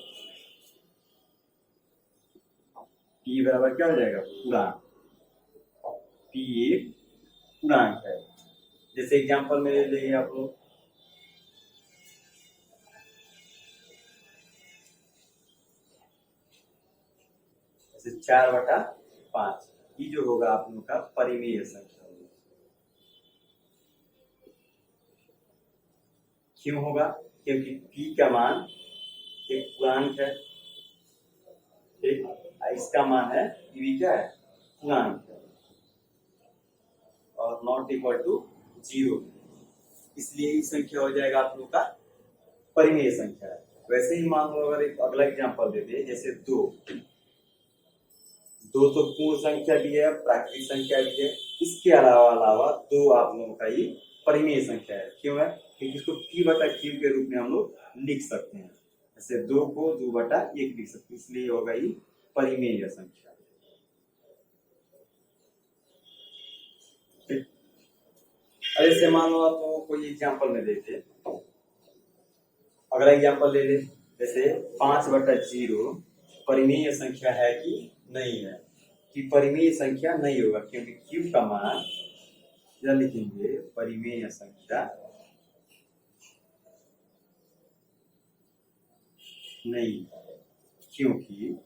p बराबर क्या हो जाएगा, पूर्णांक। p एक पूर्णांक है। जैसे एग्जांपल में ले लेंगे आप लोग, जैसे 4/5, ये जो होगा आप लोग का परिमेय संख्या होगी। क्यों होगा, क्योंकि p का मान एक पूर्णांक है, ठीक, इसका मान है ये भी क्या है, पूर्णांक है, और नॉट इक्वल टू 0, इसलिए ये संख्या हो जाएगा आप लोग का परिमेय संख्या। वैसे ही मान लो अगर एक अगला एग्जांपल देते हैं, जैसे 2 तो पूर्ण संख्या भी है, प्राकृत संख्या भी है, इसके अलावा 2 आप लोगों का ये परिमेय संख्या है। क्यों है, क्योंकि इसको p बटा q के रूप में हम लोग लिख सकते हैं। जैसे 2 को 2/1 लिख सकते हैं, इसलिए होगा ये परिमेय संख्या। ऐसे मान लो आप लोगों को एग्जांपल में देते हैं, अगला एग्जांपल ले ले, जैसे 5/0 परिमेय संख्या है कि नहीं है। कि परिमेय संख्या नहीं होगा, क्योंकि q का मान क्या लिखेंगे, परिमेय संख्या नहीं, क्योंकि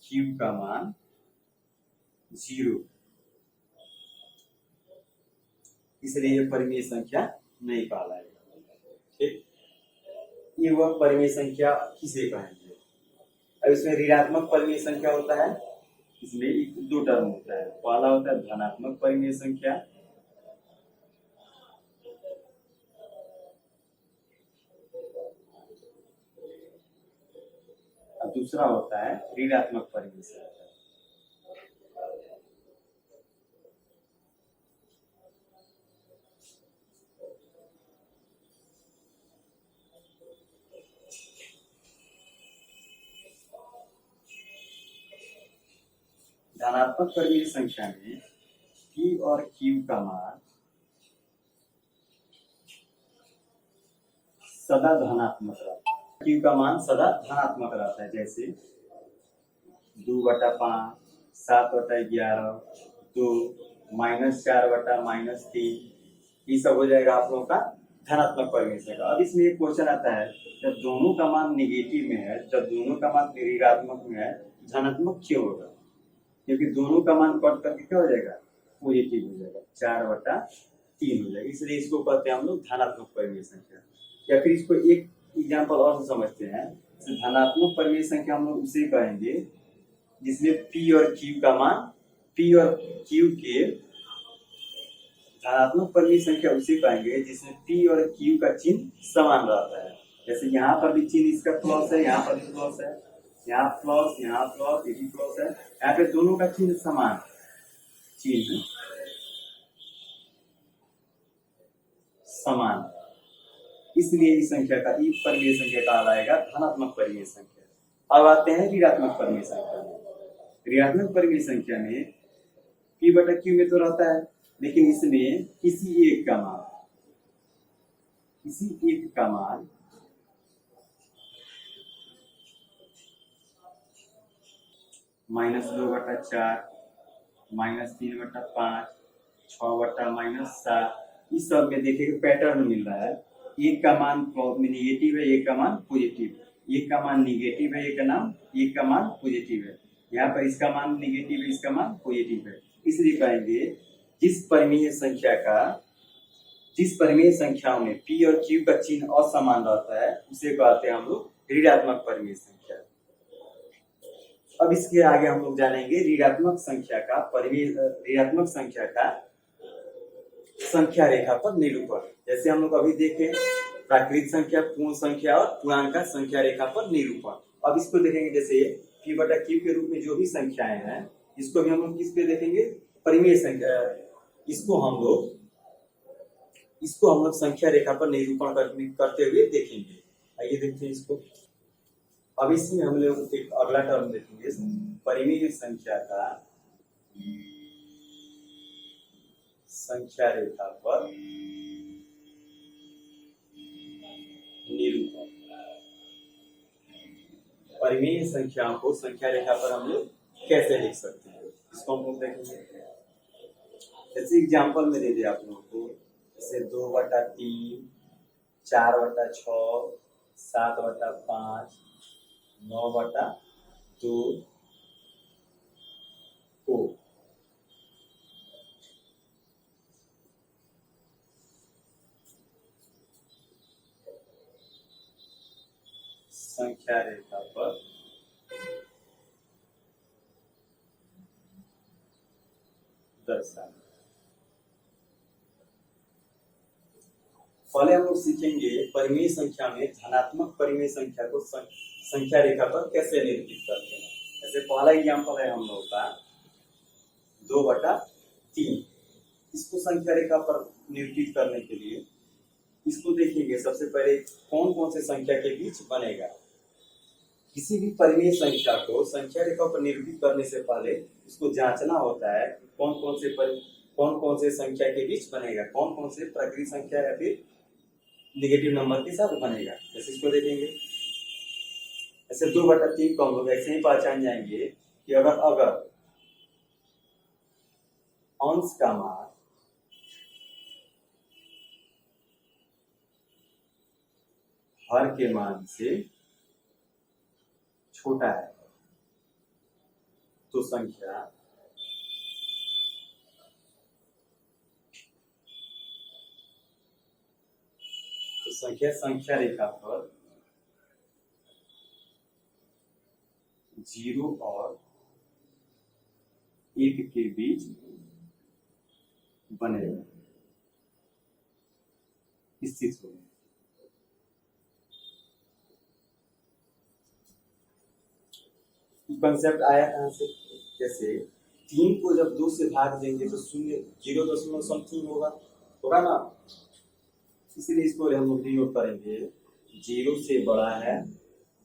q का मान 0, इसलिए ये परिमेय संख्या नहीं कहलाएगा। ठीक, ये वह परिमेय संख्या किसे कहेंगे। अब इसमें ऋणात्मक परिमेय संख्या होता है, इसमें 2 टर्म होता है। पहला होता है धनात्मक परिमेय संख्या, और दूसरा होता है ऋणात्मक परिमेय संख्या। धनात्मक परिमेय संख्या में p और q का मान सदा धनात्मक रहता है। क्यू का मान सदा धनात्मक रहता है, जैसे 2/5, 7/11, 2, -4/-3, ये सब हो जाएगा आप लोगों का धनात्मक परिमेय संख्या। अब इसमें एक क्वेश्चन आता है, जब दोनों का मान नेगेटिव में है, जब दोनों का मान ऋणात्मक में है, धनात्मक क्यों होगा? क्योंकि दोनों का मान कट करके क्या हो जाएगा? पॉजिटिव हो जाएगा, 4/3 हो जाएगा, इसलिए इसको कहते हैं हम लोग धनात्मक परिमेय संख्या। या फिर इसको एक एग्जाम्पल और से समझते हैं, धनात्मक परिमेय संख्या हम लोग उसे कहेंगे जिसमें P और Q का मान, P और Q के धनात्मक परिमेय संख्या उसे कहेंगे जिसमें P और Q का चिन्ह समान रहता है। जैसे यहाँ पर भी चिन्ह इसका प्लस है, यहाँ पर भी प्लस है, यहाँ प्लस, यहाँ प्लस, ये भी प्लस है, यहाँ पे दोनों का चिन्ह समान, चिन्ह समान, इसलिए इस संख्या का, इस परिमेय संख्या कहलाएगा धनात्मक परिमेय संख्या। अब आते हैं ऋणात्मक परिमेय संख्या में। ऋणात्मक परिमेय संख्या में P/Q में तो रहता है, लेकिन इसमें किसी एक का मान, -2/4, -3/5, 6/-7, इस सब में देखिए पैटर्न मिल रहा है। एक का मान नेगेटिव है, एक का मान पॉजिटिव, एक का मान नेगेटिव है, एक का मान पॉजिटिव है। यहाँ पर इसका मान नेगेटिव है, इसका मान पॉजिटिव है, इसलिए कहेंगे जिस परिमेय संख्याओं में P और Q का चिन्ह असमान रहता है उसे कहते हैं हम लोग ऋणात्मक परिमेय संख्या। अब इसके आगे हम लोग जानेंगे ऋणात्मक संख्या का संख्या रेखा पर निरूपण। जैसे हम लोग अभी देखे प्राकृत संख्या, पूर्ण संख्या और पूर्णांक संख्या रेखा पर निरूपण। अब इसको देखेंगे, जैसे P/Q के रूप में जो भी संख्याएं हैं, इसको भी हम लोग किस पे देखेंगे? परिमेय संख्या। इसको हम लोग संख्या रेखा पर निरूपण करते हुए देखेंगे। आइए देखते हैं इसको। अब इसमें हम लोग एक अगला टर्म देखेंगे, परिमेय संख्या का संख्या रेखा पर निरूपण। परिमेय संख्याओं को संख्या रेखा पर हम लोग कैसे लिख सकते हैं, इसको हम लोग देखेंगे। जैसे एग्जाम्पल में दे दिया आप लोगों को, जैसे 2/3, 4/6, 7/5, 9/2 को संख्या रेखा पर दर्शाएं। पहले हम लोग सीखेंगे परिमेय संख्या में धनात्मक परिमेय संख्या को संख्या रेखा पर कैसे निरूपित करते हैं। जैसे पहला एग्जाम्पल है हम लोग का 2/3। इसको संख्या रेखा पर निरूपित करने के लिए इसको देखेंगे, सबसे पहले कौन कौन से संख्या के बीच बनेगा। किसी भी परिमेय संख्या को संख्या रेखा पर निरूपित करने से पहले इसको जांचना होता है कि कौन कौन से संख्या के बीच बनेगा, कौन कौन से प्राकृत संख्या या फिर नेगेटिव नंबर के साथ बनेगा। जैसे इसको देखेंगे, ऐसे 2/3 को हम लोग ऐसे ही पहचान जाएंगे कि अगर अंश का मान हर के मान से छोटा है तो संख्या संख्या रेखा पर 0 और 1 के बीच बनेगा, स्थित होगा। कंसेप्ट आया कहां से? जैसे 3 को जब 2 से भाग देंगे तो 0 समथिंग होगा ना, इसलिए इसको हम लोग डिनोट करेंगे 0 से बड़ा है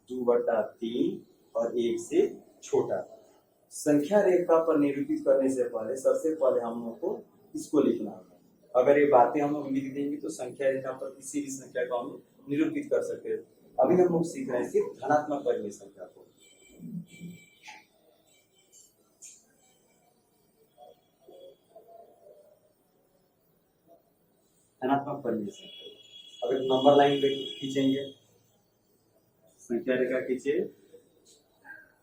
2/3 और 1 से छोटा। संख्या रेखा पर निरूपित करने से पहले सबसे पहले हम लोग को इसको लिखना होगा। अगर ये बातें हम लोग लिख देंगे तो संख्या रेखा पर किसी भी संख्या को हम लोग निरूपित कर सकते हैं। अभी हम लोग सीख रहे हैं सिर्फ धनात्मक परिमेय संख्या को। धनात्मक परिमेय संख्या अगर नंबर लाइन खींचेंगे, संख्या रेखा खींचे,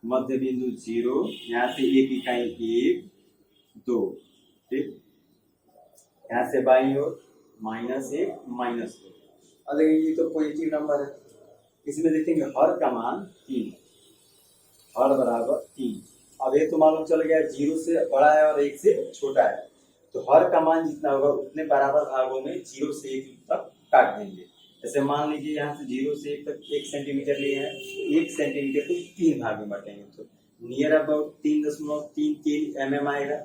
मध्य बिंदु 0, यहाँ से एक इकाई 1 2, ठीक, यहाँ से बाईं ओर -1 -2। अब देखिए ये तो पॉजिटिव नंबर है, इसमें देखेंगे हर का मान 3, हर बराबर 3। अब ये तो मालूम चल गया 0 से बड़ा है और 1 से छोटा है, तो हर का मान जितना होगा उतने बराबर भागों में 0 से 1 तक काट देंगे। जैसे मान लीजिए यहाँ से 0 से 1 तक 1 सेंटीमीटर लिए हैं, 1 सेंटीमीटर को 3 भाग में बांटेंगे तो नियर अबाउट 3.33 mm आएगा।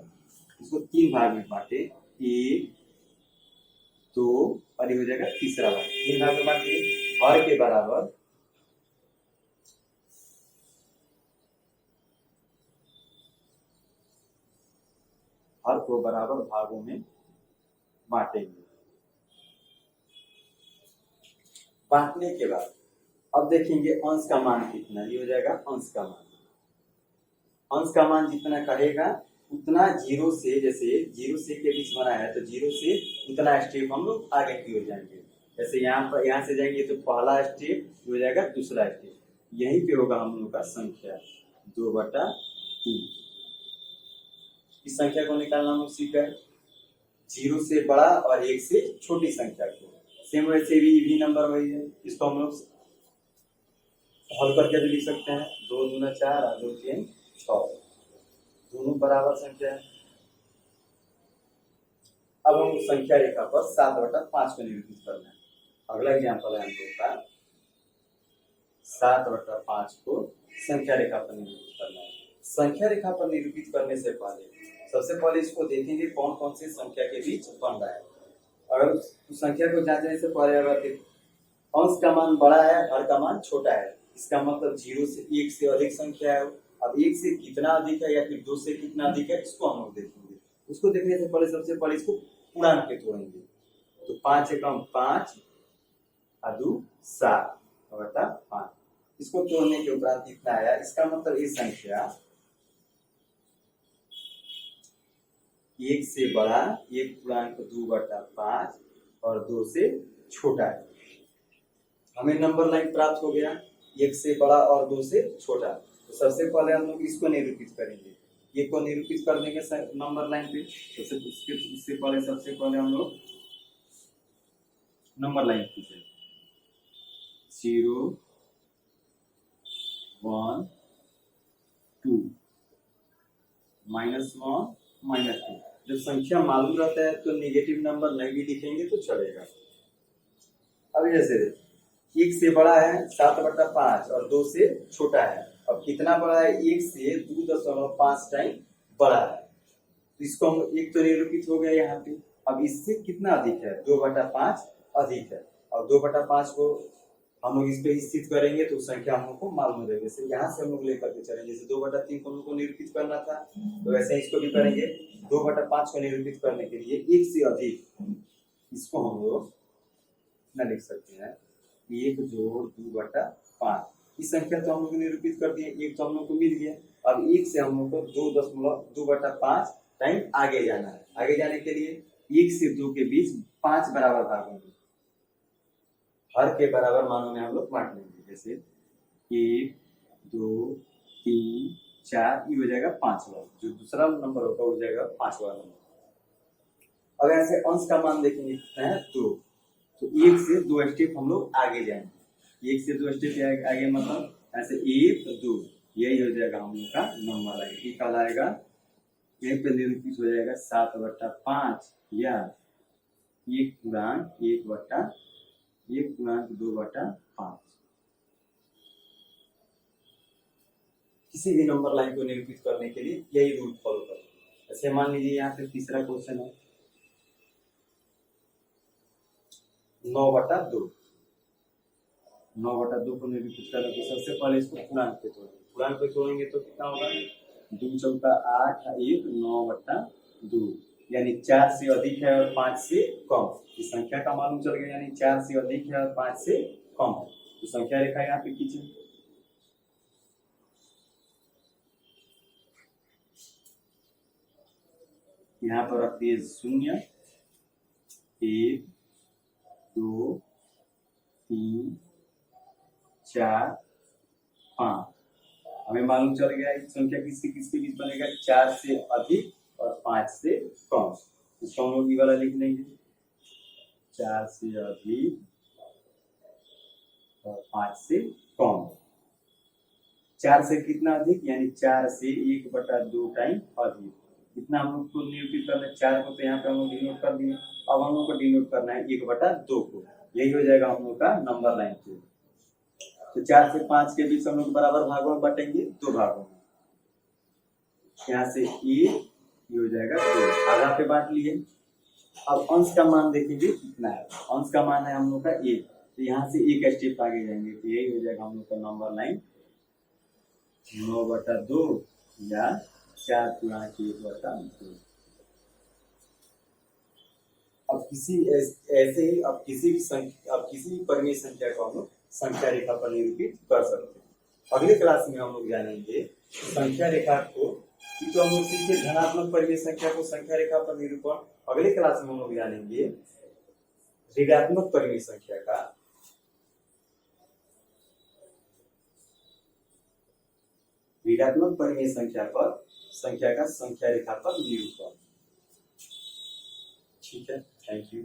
इसको 3 भाग में बांटे, 1 2 और ये हो जाएगा तीसरा भाग, 3 भाग में बांटिए, हर के बराबर हर को बराबर भागों में बांटेंगे। बांटने के बाद अब देखेंगे अंश का मान कितना, ये हो जाएगा अंश का मान। अंश का मान जितना कहेगा उतना 0 से, जैसे 0 से के बीच बना है तो 0 से उतना स्टेप हम लोग आगे की ओर जाएंगे। जैसे यहाँ से जाएंगे तो पहला स्टेप हो जाएगा, दूसरा स्टेप यहीं पे होगा हम लोग का संख्या 2/3। इस संख्या को निकालना हम लोग सीखा है, 0 से बड़ा और 1 से छोटी संख्या को। सेम वैसे भी नंबर वही है, इसको हम लोग हल करके भी लिख सकते हैं, 2 दूना 4 और 2 3 6, दोनों बराबर संख्या है। अब हम संख्या रेखा पर 7/5 को निरूपित करना है। अगला एग्जाम्पल है हम लोग का 7/5 को संख्या रेखा पर निरूपित करना है। संख्या रेखा पर निरूपित करने से पहले सबसे पहले इसको देखेंगे कौन कौन सी संख्या के बीच बन रहा है। अगर उस संख्या को जांचने से पहले अगर अंश का मान बड़ा है, हर का मान छोटा है, इसका मतलब 0 से 1 से अधिक संख्या है। अब 1 से कितना अधिक है या फिर 2 से कितना अधिक है, इसको हम लोग देखेंगे। उसको देखने से पहले सबसे पहले इसको पूर्णांक पे तोड़ेंगे, तो 5 से कम 5 और 2 7/5। इसको तोड़ने के उपरांत कितना आया, इसका मतलब ये संख्या 1 से बड़ा, 1/2/5 और 2 से छोटा है। हमें नंबर लाइन प्राप्त हो गया, 1 से बड़ा और 2 से छोटा। तो सबसे पहले हम लोग इसको निरूपित करेंगे, ये को निरूपित कर देंगे नंबर लाइन पे। तो इससे पहले सबसे पहले हम लोग नंबर लाइन खींचे, 0 1 2 -1 -2। जब संख्या मालूम रहता है तो नेगेटिव नंबर नहीं भी दिखेंगे तो चलेगा। अब जैसे 1 से बड़ा है 7/5 और 2 से छोटा है। अब कितना बड़ा है, 1 से 2.5 टाइम बड़ा है, तो इसको हम एक तो निरूपित हो गया यहाँ पे। अब इससे कितना अधिक है, 2/5 अधिक है, और 2/5 को हम लोग इस पे स्थित करेंगे तो संख्या हम लोग को मालूम हो जाएगी। जैसे यहाँ से हम लोग लेकर के चलेंगे, जैसे 2/3 को हम लोग को निरूपित करना था, तो वैसे इसको भी करेंगे। 2/5 को निरूपित करने के लिए 1 से अधिक, इसको हम लोग न लिख सकते हैं 1 जोड़ 2/5। इस संख्या तो हम लोग निरूपित कर दिए, 1 तो हम लोग को मिल गया। अब 1 से हम लोग को 2.5 टाइम आगे जाना है। आगे जाने के लिए 1 से 2 के बीच 5 बराबर भाग होंगे, हर के बराबर मानों में हम लोग बांट लेंगे। जैसे 1 2 3 4, ये हो जाएगा 5वां, जो दूसरा नंबर होगा हो जाएगा 5वां नंबर। अब ऐसे अंश का मान देखेंगे कितना है, 2, तो 1 से 2 स्टेप हम लोग आगे जाएंगे। 1 से 2 स्टेप आगे मतलब ऐसे 1 2, यही हो जाएगा हम लोग का नंबर आएगा। ये कल आएगा, यहीं पे निरूपित हो जाएगा 7/5 या 1/2/5। किसी भी नंबर लाइन को निरूपित करने के लिए यही रूल फॉलो करें। ऐसे मान लीजिए यहाँ पे तीसरा क्वेश्चन है 9/2। 9/2 को निरूपित करने के सबसे पहले इसको पूर्णांक पे तोड़ेंगे। पूर्णांक पे तोड़ेंगे तो कितना होगा, 2 चौका 8 1 9/2, यानी 4 से अधिक है और 5 से कम। इस संख्या का मालूम चल गया, यानी 4 से अधिक है और 5 से कम है, तो संख्या रेखा यहाँ पे खींचे। यहाँ पर रखिए 0, 1, 2, 3, 4, 5। हमें मालूम चल गया है कि संख्या किसके किसके बीच बनेगा, 4 से अधिक और 5 से कम। इसको हम लोग ये वाला लिख लेंगे, 4 से अधिक और 5 से कम। 4 से कितना अधिक, यानी 4 से 1/2 टाइम अधिक। इतना हम लोग को निरूपित करना है। 4 को तो यहाँ पे हम लोग डिनोट कर दिए, अब हम लोग को डिनोट करना है 1/2 को। यही हो जाएगा हम लोग का नंबर लाइन के। तो 4 से 5 के बीच हम लोग बराबर भागों में बांटेंगे, 2 भागों में। यहाँ से 1, ये हो जाएगा 2, आधा पे बांट लिए। अब अंश का मान देखेंगे कितना है, अंश का मान है हम लोग का 1, तो यहाँ से 1 स्टेप आगे जाएंगे, तो यही हो जाएगा हम लोग का नंबर लाइन 9/2 या 4 गुणा के 1/2। अब किसी ऐसे ही अब किसी भी परिमेय संख्या को हम लोग संख्या रेखा पर निरूपित कर सकते हैं। अगले क्लास में हम लोग जानेंगे संख्या रेखा को, तो हम लोग सीखे धनात्मक परिमेय संख्या को संख्या रेखा पर निरूपण। अगले क्लास में हम लोग जानेंगे ऋणात्मक परिमेय संख्या का ऋणात्मक परिमेय संख्या पर संख्या का संख्या रेखा पर निरूपण। ठीक है, थैंक यू।